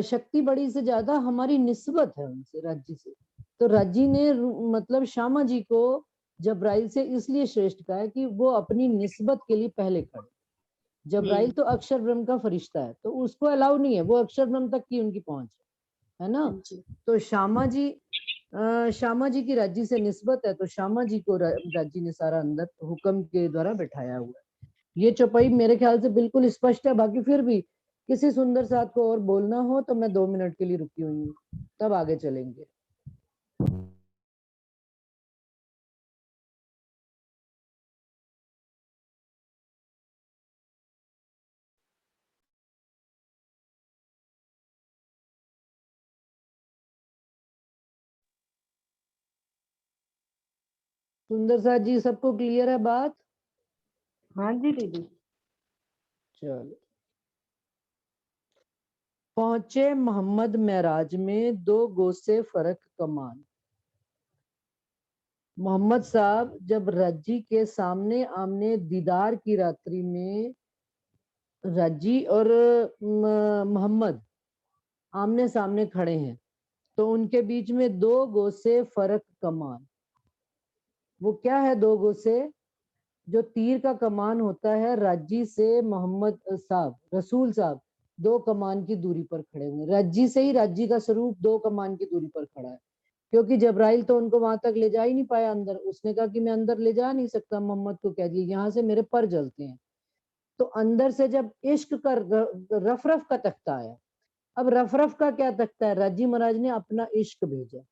शक्ति बड़ी से ज्यादा हमारी निस्बत है उनसे, राज्य से। तो राज्य ने मतलब श्यामा जी को जबराइल से इसलिए श्रेष्ठ कहा है कि वो अपनी निस्बत के लिए पहले खड़े। जबराइल तो अक्षर ब्रह्म का फरिश्ता है, तो उसको अलाउ नहीं है, वो अक्षर ब्रह्म तक की उनकी पहुंच है ना। तो श्यामा जी की राज्य से निस्बत है, तो श्यामा जी को राज्य ने सारा अंदर हुक्म के द्वारा बैठाया हुआ है। ये चौपाई मेरे ख्याल से बिल्कुल स्पष्ट है। बाकी फिर भी किसी सुंदर साथ को और बोलना हो तो मैं 2 मिनट के लिए रुकी हुई हूँ, तब आगे चलेंगे। सुंदर साथ जी, सबको क्लियर है बात? हाँ जी दीदी। चलो। पहुंचे मोहम्मद महराज में 2 गो से फर्क कमान। मोहम्मद साहब जब रज्जी के सामने आमने दीदार की रात्रि में रज्जी और मोहम्मद आमने सामने खड़े हैं, तो उनके बीच में 2 गो से फर्क कमान। वो क्या है? 2 गज से जो तीर का कमान होता है, राज्जी से मोहम्मद साहब, रसूल साहब 2 कमान की दूरी पर खड़े हुए। राज्जी से ही राज्जी का स्वरूप 2 कमान की दूरी पर खड़ा है, क्योंकि जबराइल तो उनको वहां तक ले जा ही नहीं पाया अंदर। उसने कहा कि मैं अंदर ले जा नहीं सकता, मोहम्मद को कह दिया यहाँ से मेरे पर जलते हैं। तो अंदर से जब इश्क का रफ रफ का तख्ता आया, अब रफ रफ का क्या तख्ता है? राजी महाराज ने अपना इश्क भेजा।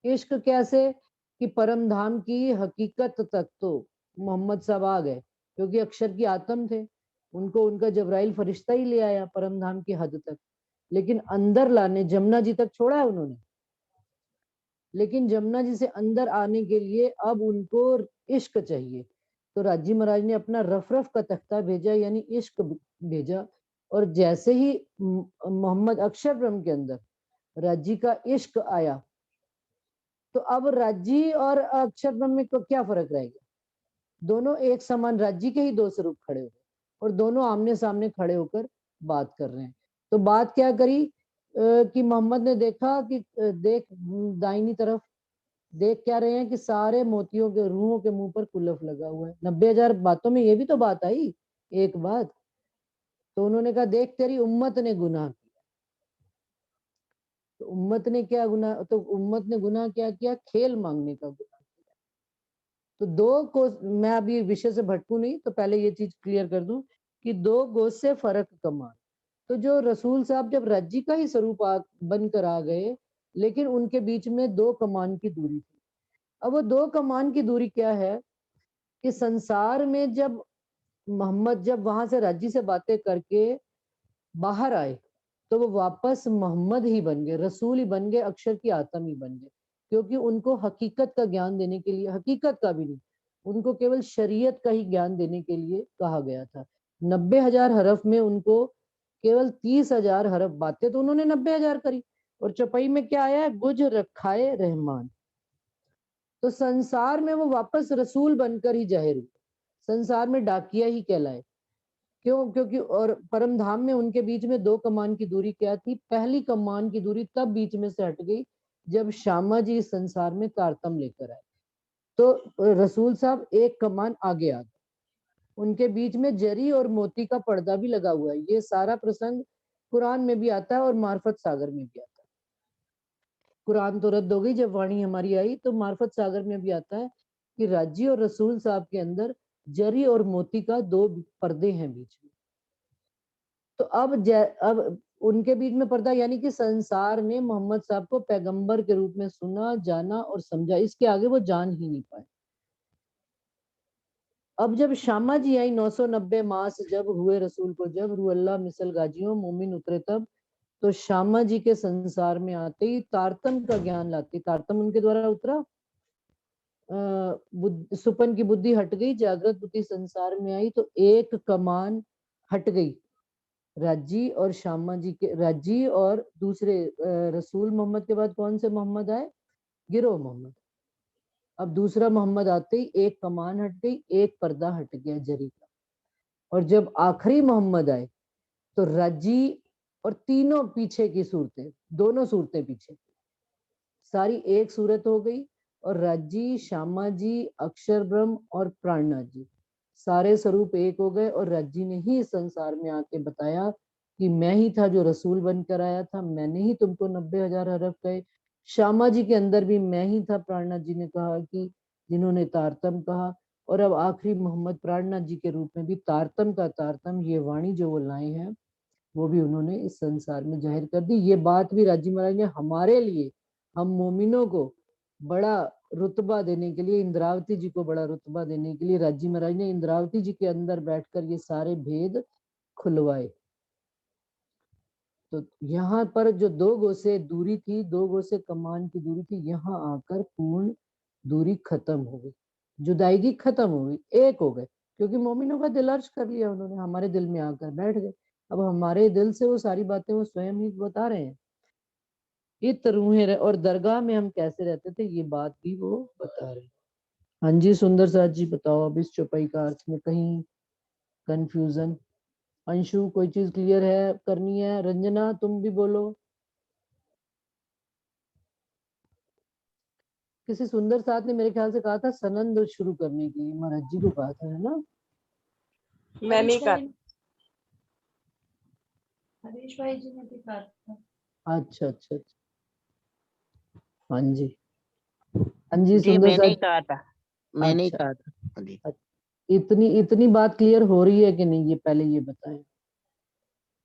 इश्क कैसे? कि परम धाम की हकीकत तक तो मोहम्मद साहब आ गए, क्योंकि अक्षर की आत्म थे, उनको उनका जबराइल फरिश्ता ही ले आया परम धाम की हद तक। लेकिन अंदर लाने जमुना जी तक छोड़ा है उन्होंने, लेकिन जमुना जी से अंदर आने के लिए अब उनको इश्क चाहिए। तो राजी महाराज ने अपना रफ रफ का तख्ता भेजा, यानी इश्क भेजा। और जैसे ही मोहम्मद अक्षर ब्रह्म के अंदर राजी का इश्क आया, तो अब राजी और अक्षर ब्रह्म में क्या फर्क रहेगा? दोनों एक समान राज्य के ही 2 स्वरूप खड़े हुए और दोनों आमने सामने खड़े होकर बात कर रहे हैं। तो बात क्या करी कि मोहम्मद ने देखा कि देख दाहिनी तरफ, देख क्या रहे हैं कि सारे मोतियों के रूहों के मुंह पर कुलफ लगा हुआ है। 90,000 बातों में ये भी तो बात आई एक बात। तो उन्होंने कहा देख तेरी उम्मत ने गुनाह किया। तो उम्मत ने क्या गुनाह? तो उम्मत ने गुनाह क्या किया? खेल मांगने का गुनाह। तो 2 को मैं अभी विषय से भटकू नहीं, तो पहले ये चीज क्लियर कर दूं कि 2 गोज से फर्क कमान। तो जो रसूल साहब जब राज्जी का ही स्वरूप बनकर आ गए, लेकिन उनके बीच में 2 कमान की दूरी थी। अब वो 2 कमान की दूरी क्या है कि संसार में जब मोहम्मद जब वहां से राज्जी से बातें करके बाहर आए, तो वो वापस मोहम्मद ही बन गए, रसूल ही बन गए, अक्षर की आत्म ही बन गए। क्योंकि उनको हकीकत का ज्ञान देने के लिए, हकीकत का भी नहीं, उनको केवल शरीयत का ही ज्ञान देने के लिए कहा गया था। 90,000 हरफ में उनको केवल 30,000 हरफ, बातें तो उन्होंने 90,000 करी। और चौपाई में क्या आया है? गुज रखाए रहमान। तो संसार में वो वापस रसूल बनकर ही जाहिर हुए, संसार में डाकिया ही कहलाए। क्यों? क्योंकि और परम धाम में उनके बीच में 2 कमान की दूरी क्या थी? पहली कमान की दूरी तब बीच में से हट गई जब श्यामा जी इस संसार में तारतम लेकर आए। तो रसूल साहब 1 कमान आगे आ गए, उनके बीच में जरी और मोती का पर्दा भी लगा हुआ है। ये सारा प्रसंग कुरान में भी आता है और मार्फत सागर में भी आता है। कुरान तो रद्द हो गई जब वाणी हमारी आई, तो मार्फत सागर में भी आता है कि राजी और रसूल साहब के अंदर जरी और मोती का 2 पर्दे हैं बीच में। तो अब उनके बीच में पर्दा, यानी कि संसार में मोहम्मद साहब को पैगंबर के रूप में सुना, जाना और समझा, इसके आगे वो जान ही नहीं पाए। अब जब शामा जी आई 990 मास जब हुए रसूल को, जब रूअल्लाह मिसल गाजियों मोमिन उतरे तब, तो शामा जी के संसार में आते ही तारतम का ज्ञान लाते, तारतम उनके द्वारा उतरा, सुपन की बुद्धि हट गई, जागृत बुद्धि संसार में आई, तो 1 कमान हट गई राजी और श्यामा जी के। राजी और दूसरे रसूल मोहम्मद के बाद कौन से मोहम्मद आए? गिरोह मोहम्मद। अब दूसरा मोहम्मद आते ही 1 कमान हट गई, 1 पर्दा हट गया जरी का। और जब आखिरी मोहम्मद आए तो राजी और तीनों पीछे की सूरतें, दोनों सूरतें पीछे, सारी 1 सूरत हो गई। और राजी, श्यामा जी, अक्षर ब्रह्म और प्राणनाथ जी सारे स्वरूप 1 हो गए। और राजी ने ही संसार में आके बताया कि मैं ही था जो रसूल बनकर आया था, मैंने ही तुमको 90,000 हरफ कहे। श्यामा जी के अंदर भी मैं ही था, प्राणनाथ जी ने कहा कि जिन्होंने तारतम कहा। और अब आखिरी मोहम्मद प्राणनाथ जी के रूप में भी तारतम का तारतम, ये वाणी जो वो लाए हैं, वो भी उन्होंने इस संसार में जाहिर कर दी। ये बात भी राजी महाराज ने हमारे लिए, हम मोमिनों को बड़ा रुतबा देने के लिए, इंद्रावती जी को बड़ा रुतबा देने के लिए राजी महाराज ने इंद्रावती जी के अंदर बैठकर ये सारे भेद खुलवाए। तो यहाँ पर जो 2 गो से दूरी थी, 2 गो से कमान की दूरी थी, यहाँ आकर पूर्ण दूरी खत्म हो गई, जुदाईगी खत्म हो गई, 1 हो गए। क्योंकि मोमिनों का दिल अर्ज कर लिया उन्होंने, हमारे दिल में आकर बैठ गए। अब हमारे दिल से वो सारी बातें वो स्वयं ही बता रहे हैं। इत रूहें और दरगाह में हम कैसे रहते थे, ये बात भी वो बता रहे हैं। हाँ जी सुंदर साथ जी बताओ, अब इस चौपाई का अर्थ में कहीं कंफ्यूजन? अंशु कोई चीज क्लियर है, करनी है? रंजना तुम भी बोलो। किसी सुंदर साथ ने मेरे ख्याल से कहा था सनंद शुरू करने के लिए, महाराज जी को कहा था, है ना? मैं नहीं कर हरीश भाई जी ने भी कहा था। अच्छा अच्छा अच्छा, हाँ जी, हाँ जी, जी सुंदर मैंने ही साथ। कहा था, मैंने ही अच्छा, कहा था जी। इतनी इतनी बात क्लियर हो रही है कि नहीं, ये पहले ये बताएं।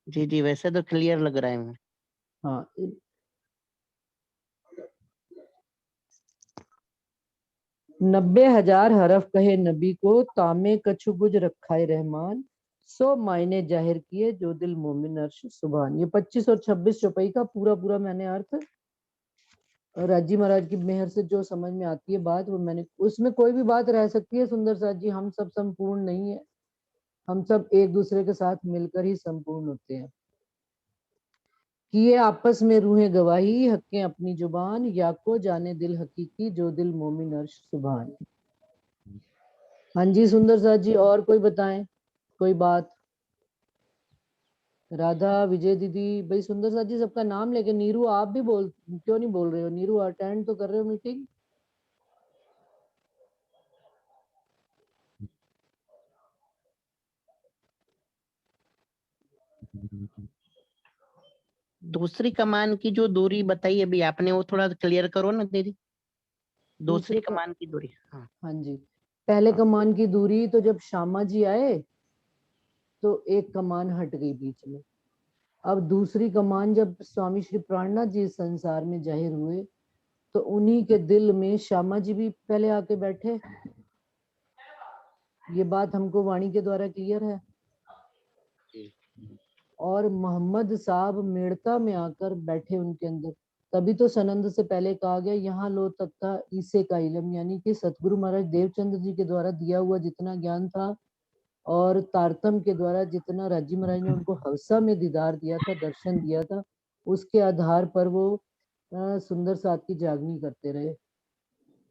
जी जी वैसे तो क्लियर लग रहा है मुझे। हाँ, 90,000 हरफ कहे नबी को, तामे कछु बुझ रखाए रहमान, 100 मायने जाहिर किए जो दिल मोमिन अर्श सुभान। ये 25 और 26 चौपाई का पूरा पूरा मैंने अर्थ राजी महाराज की मेहर से जो समझ में आती है बात, वो मैंने, उसमें कोई भी बात रह सकती है सुंदर साथ जी, हम सब संपूर्ण नहीं है, हम सब एक दूसरे के साथ मिलकर ही संपूर्ण होते हैं। किए आपस में रूहें गवाही, हकें अपनी जुबान, या को जाने दिल हकीकी जो दिल मोमिन अर्श सुभान। हाँ जी सुंदर साथ जी, और कोई बताएं कोई बात? राधा, विजय दीदी, भाई सुंदर साथ जी सबका नाम लेके, नीरू आप भी बोल, क्यों नहीं बोल रहे हो? नीरू अटेंड तो कर रहे हो मीटिंग? दूसरी कमान की जो दूरी बताई अभी आपने, वो थोड़ा क्लियर करो ना दीदी। दूसरी कमान की दूरी, हाँ। हाँ जी, पहले कमान की दूरी तो जब श्यामा जी आए तो एक कमान हट गई बीच में। अब दूसरी कमान जब स्वामी श्री प्राणनाथ जी इस संसार में जाहिर हुए तो उन्हीं के दिल में श्यामा जी भी पहले आके बैठे। ये बात हमको वाणी के द्वारा क्लियर है। और मोहम्मद साहब मेड़ता में आकर बैठे उनके अंदर। तभी तो सनंद से पहले कहा गया, यहाँ लो तख्ता ईसे का इलम, यानी कि सतगुरु महाराज देवचंद्र जी के द्वारा दिया हुआ जितना ज्ञान था और तारतम के द्वारा जितना राजी महाराज ने उनको हवसा में दीदार दिया था, दर्शन दिया था, उसके आधार पर वो सुंदर साथ की जागनी करते रहे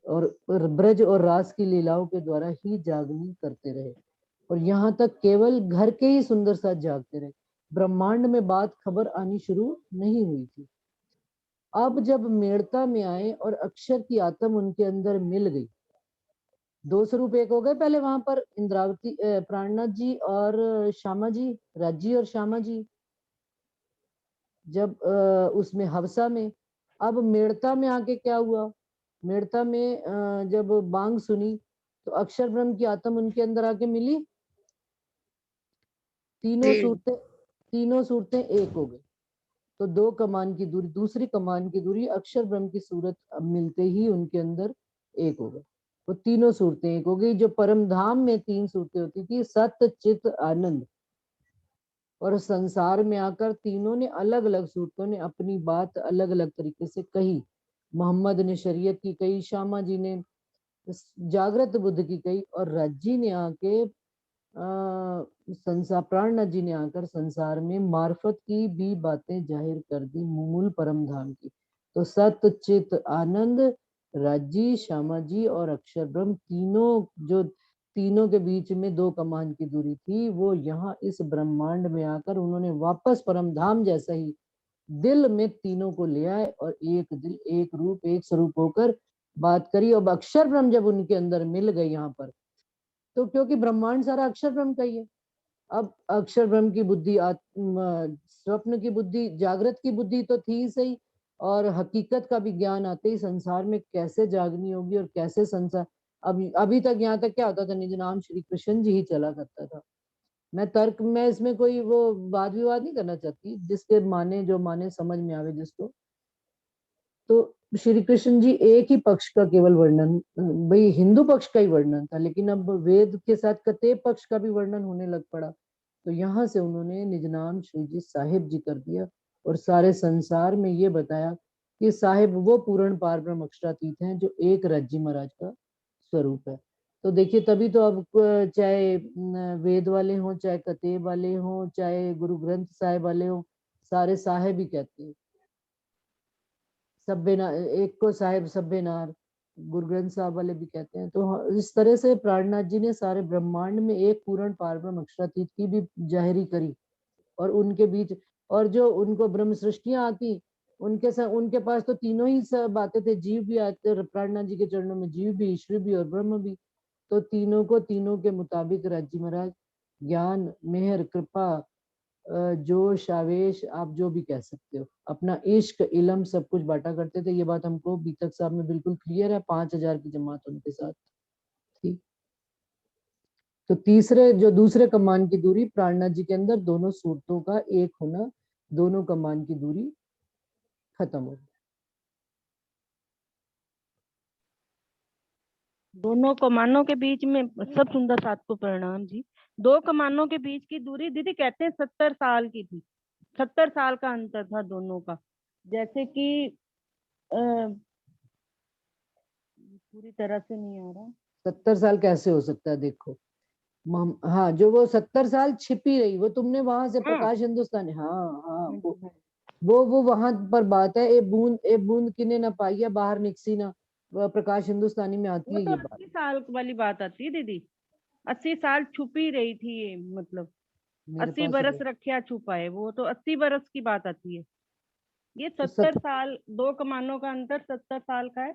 और ब्रज और रास की लीलाओं के द्वारा ही जागनी करते रहे। और यहाँ तक केवल घर के ही सुंदर साथ जागते रहे, ब्रह्मांड में बात खबर आनी शुरू नहीं हुई थी। अब जब मेड़ता में आए और अक्षर की आत्म उनके अंदर मिल गई, दो स्वरूप एक हो गए पहले वहां पर, इंद्रावती प्राणनाथ जी और श्यामा जी, राजी और श्यामा जी, जब उसमें हवसा में। अब मेड़ता में आके क्या हुआ, मेड़ता में जब बांग सुनी तो अक्षर ब्रह्म की आत्म उनके अंदर आके मिली, तीनों सूरतें एक हो गई। तो दो कमान की दूरी, दूसरी कमान की दूरी अक्षर ब्रह्म की सूरत मिलते ही उनके अंदर एक हो गए, वो तीनों सूरतें एक हो गई। जो परम धाम में तीन सूरतें होती थी, सत्य चित आनंद, और संसार में आकर तीनों ने अलग अलग सूरतों ने अपनी बात अलग अलग तरीके से कही। मोहम्मद ने शरीयत की कही, श्यामा जी ने जागृत बुद्ध की कही, और राजी ने आके संसार, प्राणनाथ जी ने आकर संसार में मार्फत की भी बातें जाहिर कर दी, मूल परम धाम की। तो सत्य चित आनंद, राजी, श्यामा जी और अक्षर ब्रह्म, तीनों जो तीनों के बीच में दो कमान की दूरी थी, वो यहाँ इस ब्रह्मांड में आकर उन्होंने वापस परम धाम जैसा ही दिल में तीनों को ले आए और एक दिल, एक रूप, एक स्वरूप होकर बात करी। अब अक्षर ब्रह्म जब उनके अंदर मिल गए यहाँ पर, तो क्योंकि ब्रह्मांड सारा अक्षर ब्रह्म का ही है, अब अक्षर ब्रह्म की बुद्धि, स्वप्न की बुद्धि, जागृत की बुद्धि तो थी सही, और हकीकत का भी ज्ञान आते ही संसार में कैसे जागनी होगी और कैसे संसार। अभी तक यहाँ तक क्या होता था, निज नाम श्री कृष्ण जी ही चला करता था। मैं तर्क में इसमें कोई वो वाद विवाद नहीं करना चाहती, जिसके माने जो माने समझ में आवे जिसको। तो श्री कृष्ण जी एक ही पक्ष का केवल वर्णन, भाई हिंदू पक्ष का ही वर्णन था, लेकिन अब वेद के साथ कते पक्ष का भी वर्णन होने लग पड़ा। तो यहाँ से उन्होंने निज नाम श्री जी साहिब जी कर दिया और सारे संसार में ये बताया कि साहिब वो पूर्ण पार ब्रह्म अक्षरातीत हैं जो एक राज्य महाराज का स्वरूप है। तो देखिए, तभी तो अब चाहे वेद वाले हों, चाहे कतेब वाले हों, चाहे गुरु ग्रंथ साहिब वाले हों, सारे साहिब ही कहते हैं। सब्बे नार, एक को साहिब सब्बे नार, गुरु ग्रंथ साहब वाले भी कहते हैं। तो इस तरह से प्राणनाथ जी ने सारे ब्रह्मांड में एक पूर्ण पार ब्रह्म अक्षरातीत की भी जाहिरी करी। और उनके बीच, और जो उनको ब्रह्म सृष्टियां आती उनके पास तो तीनों ही सब आते थे, जीव भी आते, प्राणनाथ जी के चरणों में जीव भी, ईश्वर भी और ब्रह्म भी। तो तीनों को तीनों के मुताबिक राज्य महाराज ज्ञान, मेहर, कृपा, जोश, आवेश, आप जो भी कह सकते हो, अपना इश्क, इलम सब कुछ बांटा करते थे। ये बात हमको बीतक साहब में बिल्कुल क्लियर है, 5000 की जमात उनके साथ थी। तो दूसरे कमान की दूरी प्राणनाथ जी के अंदर दोनों सूरतों का एक होना, दोनों कमान की दूरी खत्म हो गई। दोनों कमानों के बीच में सब सुंदर साथ को प्रणाम जी। दो कमानों के बीच की दूरी दीदी कहते हैं 70 साल की थी। 70 साल का अंतर था दोनों का। जैसे कि पूरी तरह से नहीं आ रहा। 70 साल कैसे हो सकता है? देखो हाँ, जो वो 70 साल छिपी रही, वो तुमने वहां से प्रकाश हिंदुस्तानी, हाँ हाँ, वो वहां पर बात है, ए बूंद किने ना पाई है बाहर निकसी ना, प्रकाश हिंदुस्तानी में आती वो है तो ये बात। 80 साल वाली बात आती है दीदी। 80 साल छुपी रही थी ये, मतलब मेरे 80 पास बरस रखा छुपा है, वो तो 80 बरस की बात आती है। ये तो 70 साल, दो कमानों का अंतर 70 साल का है।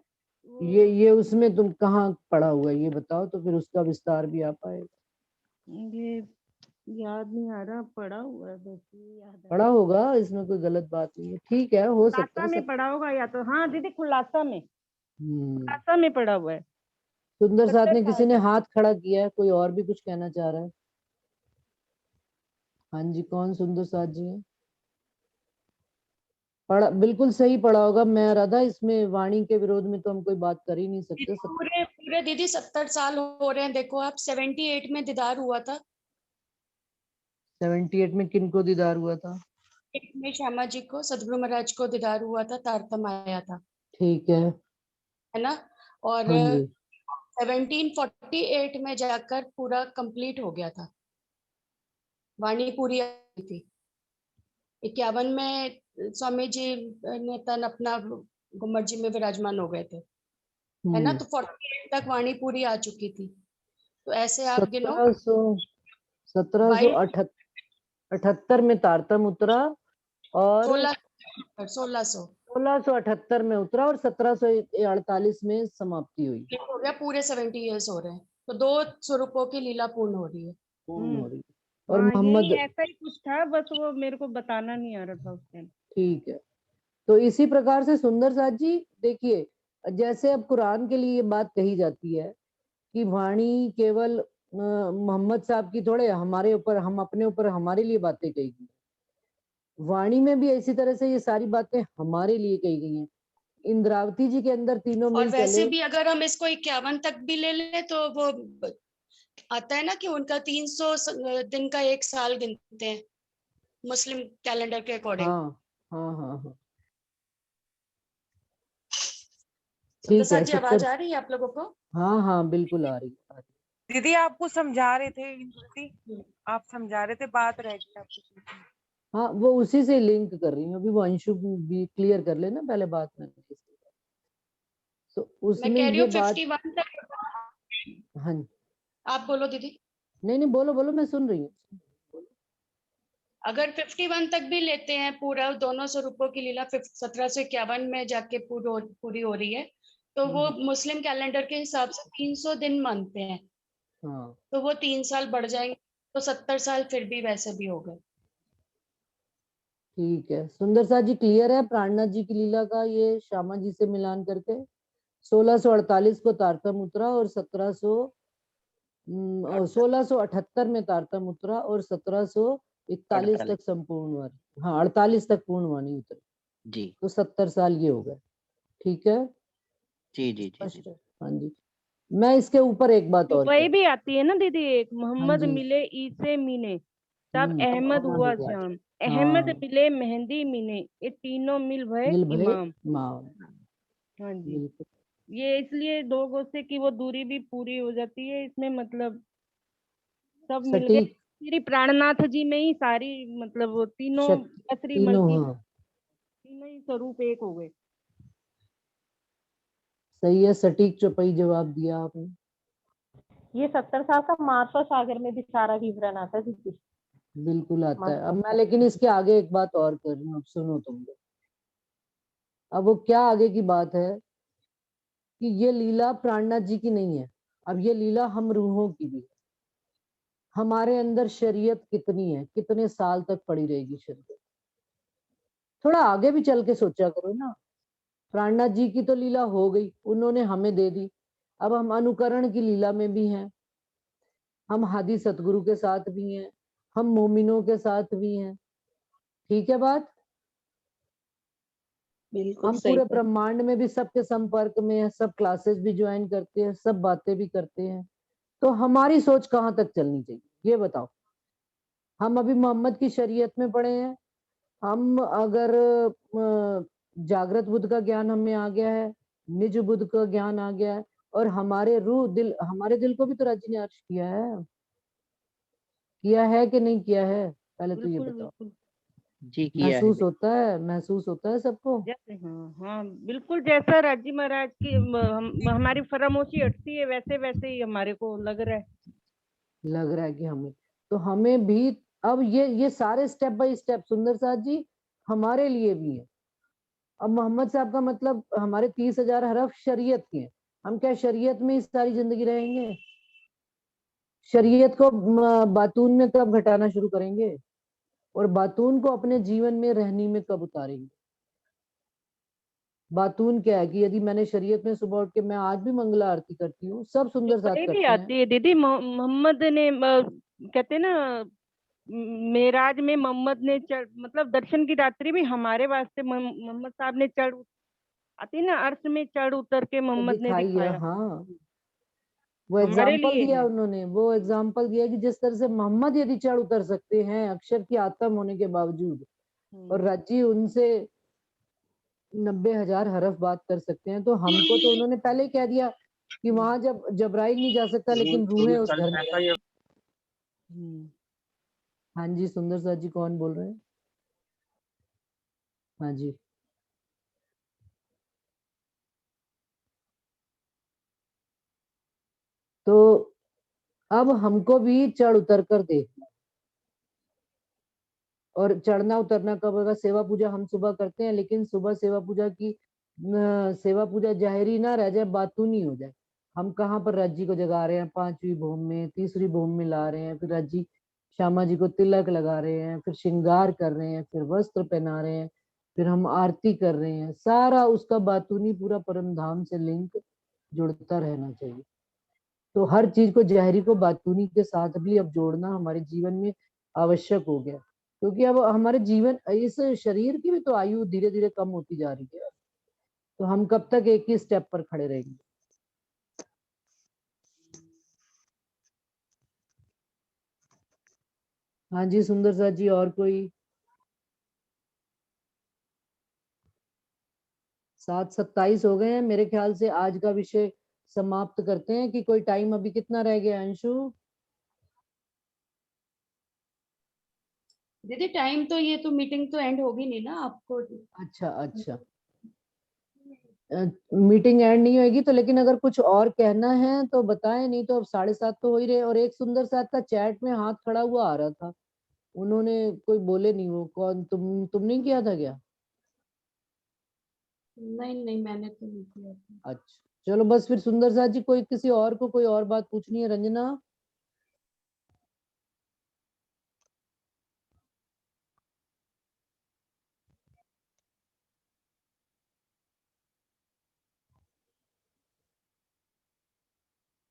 ये उसमें तुम कहाँ पढ़ा हुआ है ये बताओ, तो फिर उसका विस्तार भी आ पाएगा। ये याद नहीं आ रहा, पढ़ा हुआ है बस, ये याद है। पढ़ा होगा, इसमें कोई गलत बात नहीं है, ठीक है, हो सकता खुलासा है में सब। पढ़ा होगा या तो, हाँ दीदी खुलासा में, खुलासा में पढ़ा हुआ है। सुंदर साथ 70 ने किसी साल ने का। हाथ खड़ा किया है, कोई और भी कुछ कहना चाह रहा है? हाँ जी, कौन सुंदर साथ जी है? पढ़ा, बिल्कुल सही पढ़ा होगा। मैं राधा, इसमें वाणी के विरोध में तो हम कोई बात कर ही नहीं सकते। पूरे पूरे दीदी 70 साल हो रहे हैं। देखो आप 78 में दीदार हुआ था। 78 में किनको दीदार हुआ था? एक में श्यामा जी को, सदगुरु महाराज को दीदार हुआ था, तारतम आया था, ठीक है। है ना। और हाँ जी। 1748 में जाकर पूरा कंप्लीट हो गया था, वाणी पूरी आई थी। 51 में स्वामी जी ने तन अपना गुम्मट जी में विराजमान हो गए थे, है ना। तो 48 तक वाणी पूरी आ चुकी थी। तो ऐसे आप गिनो। 1778 में तारतम उतरा और 1600 1678 में उतरा और 1748 में समाप्ति हुई। हो गया, पूरे 70 इयर्स हो रहे हैं। तो 2 स्वरूपों की लीला पूर्ण हो रही है। पूर्ण हो रही है। और हाँ मोहम्मद, यही ऐसा ही कुछ था, बस वो मेरे को बताना नहीं आ रहा था उस टाइम। ठीक है। तो इसी प्रकार से सुंदर साथ जी देखिए, जैसे अब कुरान के लिए ये बात कही जाती है कि वाणी केवल मोहम्मद साहब की थोड़े, हमारे ऊपर, हम अपने ऊपर हमारे लिए बातें कही गई, वाणी में भी इसी तरह से ये सारी बातें हमारे लिए कही गई हैं। इंद्रावती जी के अंदर तीनों और मिल वैसे चले। भी अगर हम इसको 51 तक भी ले लें तो वो आता है ना कि उनका 300 दिन का एक साल गिनते हैं मुस्लिम कैलेंडर के अकॉर्डिंग। हाँ हाँ हाँ हाँ, सुंदर ठीक साथ है। जी, आवाज आ रही है आप लोगों को? हाँ हाँ बिल्कुल आ रही है। दीदी आपको समझा रहे थे, आप समझा रहे थे, बात रह गई आपकी। हाँ, वो उसी से लिंक कर रही हूँ अभी, वो अंशु भी क्लियर कर लेना पहले बात में। तो मैं उसमें कह रही ये हूँ बात, 51 तक। हाँ आप बोलो दीदी। नहीं नहीं, बोलो बोलो, मैं सुन रही हूँ। अगर 51 तक भी लेते हैं पूरा, दोनों स्वरूपों की लीला 1751 में जाके पूरी हो रही है, तो वो मुस्लिम कैलेंडर के हिसाब से 300 दिन मानते हैं। हाँ तो वो 3 साल बढ़ जाएंगे, तो 70 साल फिर भी वैसे भी हो गए। ठीक है। सुंदर साथ जी क्लियर है प्राणनाथ जी की लीला का, ये श्यामा जी से मिलान करके 1648 को तारतम उतरा और 1678 में तारतम उतरा और 1741 तक संपूर्ण वाणी, हाँ 48 तक पूर्ण वाणी उतरी जी तो 70 साल ये हो गए। ठीक है, जी जी जी स्पष्ट है। हाँ जी, मैं इसके ऊपर एक बात और वही कह, भी आती है ना दीदी, एक हाँ मोहम्मद जी, मिले ईसे मीने, तब अहमद अहमद हुआ हुआ। जाम, अहमद हाँ, मिले मेहंदी मीने, ये तीनों मिल भय मिल भले इमाम। माँ, हाँ जी, बिल्कुल ये इसलिए दो गो से की वो दूरी भी पूरी हो जाती है, इसमें मतलब सब मिल गए। सटीक श्री प्राणनाथ जी में ही सारी, मतलब वो तीनों शक्ति, श्री तीनों, मल्टी, हाँ तीनों ही स्वरूप एक हो गए। सही है, सटीक चौपाई जवाब दिया आपने। ये 70 साल का मातवा सागर में भी सारा विवरण आता है दीदी। बिल्कुल आता है। अब मैं लेकिन इसके आगे एक बात और कर रही हूँ, अब सुनो तुम लोग। अब वो क्या आगे की बात है कि ये लीला प्राणनाथ जी की नहीं है, अब ये लीला हम रूहों की भी है। हमारे अंदर शरीयत कितनी है, कितने साल तक पड़ी रहेगी शरीयत, थोड़ा आगे भी चल के सोचा करो ना। प्राणनाथ जी की तो लीला हो गई, उन्होंने हमें दे दी, अब हम अनुकरण की लीला में भी हैं, हम हादी सतगुरु के साथ भी हैं, हम मोमिनों के साथ भी हैं। ठीक है बात। बिल्कुल हम सही पूरे बात। ब्रह्मांड में भी सबके संपर्क में है, सब क्लासेस भी ज्वाइन करते हैं, सब बातें भी करते हैं। तो हमारी सोच कहाँ तक चलनी चाहिए ये बताओ। हम अभी मोहम्मद की शरीयत में पड़े हैं, हम अगर जागृत बुद्ध का ज्ञान हमें आ गया है, निज बुद्ध का ज्ञान आ गया है, और हमारे दिल को भी तो राज्य ने अर्श किया है कि नहीं किया है, पहले तो ये बिल्कुल बताओ। बिल्कुल। जी किया है। महसूस होता है सबको। जैसे हाँ हाँ बिल्कुल, जैसा राजी महाराज की हमारी फरामोशी हटती है वैसे वैसे ही हमारे को लग रहा है। लग रहा है कि हमें भी अब ये सारे स्टेप बाय स्टेप सुंदर साथ जी हमारे लिए भी है। अब मोहम्मद साहब का मतलब हमारे 30,000 हरफ शरीयत के हैं, हम क्या शरीयत में ही सारी जिंदगी रहेंगे? शरीयत को बातून में कब घटाना शुरू करेंगे, और बातून को अपने जीवन में रहनी में कब उतारेंगे? बातून क्या है कि यदि मैंने शरीयत में सुबह उठ के, मैं आज भी मंगला आरती करती हूँ, सब सुंदर साथ मुझे भी करते हैं। आती है दीदी। मोहम्मद ने कहते हैं ना, मेराज में मोहम्मद ने मतलब दर्शन की रात्रि भी हमारे वास्ते मोहम्मद साहब ने आती ना, अर्श में चढ़ उतर के तो मोहम्मद ने दिखाई है, दिखाया, हाँ वो हमारे एग्जाम्पल लिए दिया है। उन्होंने, वो एग्जाम्पल दिया कि जिस तरह से मोहम्मद यदि चढ़ उतर सकते हैं अक्षर की आत्म होने के बावजूद, और राजी उनसे 90,000 हरफ बात कर सकते हैं, तो हमको तो उन्होंने पहले ही कह दिया कि वहां जब जबराइल नहीं जा सकता लेकिन रूहें उस घर में जा। हाँ जी सुंदर साथ जी, कौन बोल रहे हैं? हाँ जी। तो अब हमको भी चढ़ उतर कर देखना, और चढ़ना उतरना कब होगा? सेवा पूजा हम सुबह करते हैं, लेकिन सुबह सेवा पूजा की सेवा पूजा जाहिरी ना रह जाए, बातूनी हो जाए। हम कहाँ पर राज्य को जगा रहे हैं, 5वीं भूम में, 3री भूम में ला रहे हैं, फिर राज्य श्यामा जी को तिलक लगा रहे हैं, फिर श्रृंगार कर रहे हैं, फिर वस्त्र पहना रहे हैं, फिर हम आरती कर रहे हैं, सारा उसका बातूनी पूरा परम धाम से लिंक जुड़ता रहना चाहिए। तो हर चीज को, जहरी को बातूनी के साथ भी अब जोड़ना हमारे जीवन में आवश्यक हो गया, क्योंकि अब हमारे जीवन, इस शरीर की भी तो आयु धीरे धीरे कम होती जा रही है, तो हम कब तक एक ही स्टेप पर खड़े रहेंगे? हाँ जी सुंदर साथ जी, और कोई? 7:27 हो गए हैं, मेरे ख्याल से आज का विषय समाप्त करते हैं। कि कोई टाइम अभी कितना रह गया अंशु? दीदी टाइम तो, ये तो मीटिंग तो एंड होगी नहीं ना आपको। अच्छा, मीटिंग एंड नहीं होगी तो, लेकिन अगर कुछ और कहना है तो बताएं, नहीं तो अब 7:30 तो हो ही रहे। और एक सुंदर साथ का चैट में हाथ खड़ा हुआ आ रहा था, उन्होंने कोई बोले नहीं, वो कौन? तुम नहीं किया था क्या? नहीं नहीं, मैंने तो नहीं किया था। अच्छा चलो बस फिर सुंदर साथ जी, कोई किसी और को कोई और बात पूछनी है? रंजना?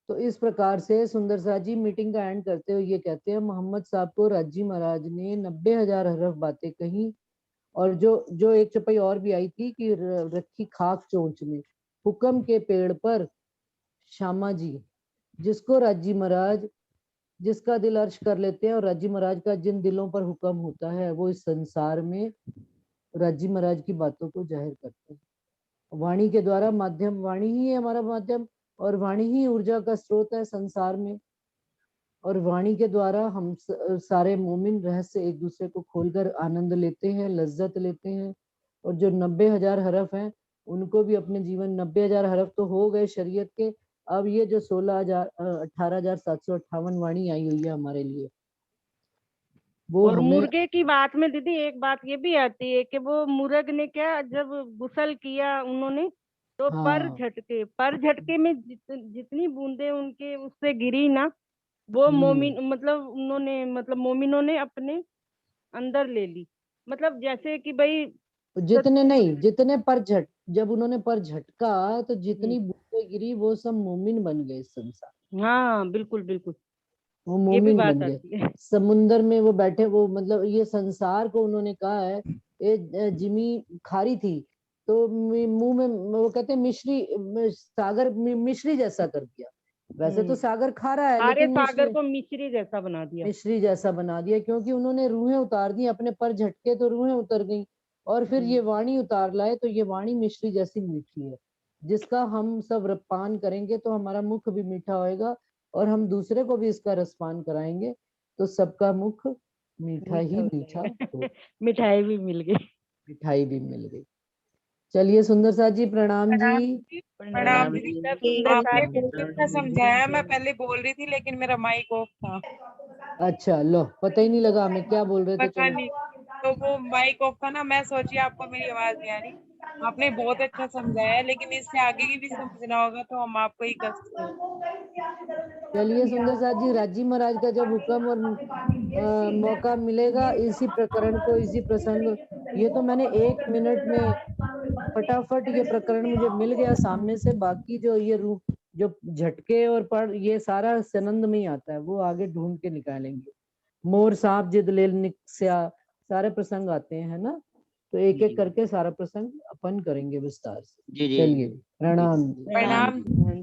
तो इस प्रकार से सुंदर साथ जी मीटिंग का एंड करते हुए ये कहते हैं, मोहम्मद साहब को राजी महाराज ने 90,000 हरफ बातें कही, और जो जो एक चपाई और भी आई थी कि रखी खाक चोंच में, हुक्म के पेड़ पर श्यामा जी, जिसको राजी महाराज, जिसका दिल अर्श कर लेते हैं, और राजी महाराज का जिन दिलों पर हुक्म होता है वो इस संसार में राजी महाराज की बातों को जाहिर करते हैं। वाणी के द्वारा माध्यम, वाणी ही है हमारा माध्यम, और वाणी ही ऊर्जा का स्रोत है संसार में, और वाणी के द्वारा हम सारे मोमिन रहस्य एक दूसरे को खोलकर आनंद लेते हैं, लज्जत लेते हैं। और जो 90,000 हरफ हैं उनको भी अपने जीवन, 90,000 हरफ तो हो गए शरीयत के, अब ये जो 18,758 वाणी आई हुई है हमारे लिए, वो और हमें मुर्गे की बात में दीदी एक बात ये भी आती है कि वो मुर्ग ने क्या जब गुसल किया उन्होंने तो हाँ पर झटके में जितनी बूंदे उनके उससे गिरी ना वो मोमिन मतलब उन्होंने मतलब मोमिनों ने अपने अंदर ले ली। मतलब जैसे कि भाई जितने नहीं, जितने पर जब उन्होंने पर झटका तो जितनी हम्म, बूंदें गिरी वो सब मोमिन बन गए इस संसार, हाँ बिल्कुल बिल्कुल वो ये भी मोमिन बात बन गए। आती है। समुंदर में वो बैठे, वो मतलब ये संसार को उन्होंने कहा है ये जिमी खारी थी तो मुंह में वो कहते हैं मिश्री, सागर मिश्री जैसा कर दिया। वैसे तो सागर खारा है सारे लेकिन सागर मिश्री को मिश्री जैसा बना दिया। मिश्री जैसा बना दिया, क्योंकि उन्होंने रूहें उतार दी अपने पर झटके तो रूहें उतर गई, और फिर ये वाणी उतार लाए तो ये वाणी मिश्री जैसी मीठी है, जिसका हम सब पान करेंगे तो हमारा मुख भी मीठा होएगा और हम दूसरे को भी इसका रसपान कराएंगे तो सबका मुख मीठा ही हो मीठा जाएगा। हो, मिठाई भी मिल गई। मिठाई भी मिल गई। चलिए सुंदर साथ जी, प्रणाम जी। प्रणाम प्रणाम दीदी। जी। सुंदर आपने साथ बहुत अच्छा समझाया। मैं पहले बोल रही थी लेकिन मेरा माइक ऑफ था, अच्छा लो, पता ही नहीं लगा हमें क्या बोल रहे थे। पता चलो नहीं, तो वो माइक ऑफ था ना, मैं सोची आपको मेरी आवाज नहीं आ रही। आपने बहुत अच्छा समझाया, लेकिन इससे आगे की भी समझना होगा तो हम आपको ही कर सकते हैं। चलिए सुंदर साथ जी, राजी महाराज का जब हुक्म और मौका मिलेगा इसी प्रकरण को, इसी प्रसंग, ये तो मैंने 1 मिनट में फटाफट ये प्रकरण मुझे मिल गया सामने से। बाकी जो ये रूप जो झटके और पढ़ ये सारा सनंद में ही आता है, वो आगे ढूंढ के निकालेंगे। मोर सांप जिद ले निकस्या, सारे प्रसंग आते हैं, है ना। तो एक एक करके सारा प्रसंग अपन करेंगे विस्तार से। जी जी चलिए प्रणाम। प्रणाम प्रणाम।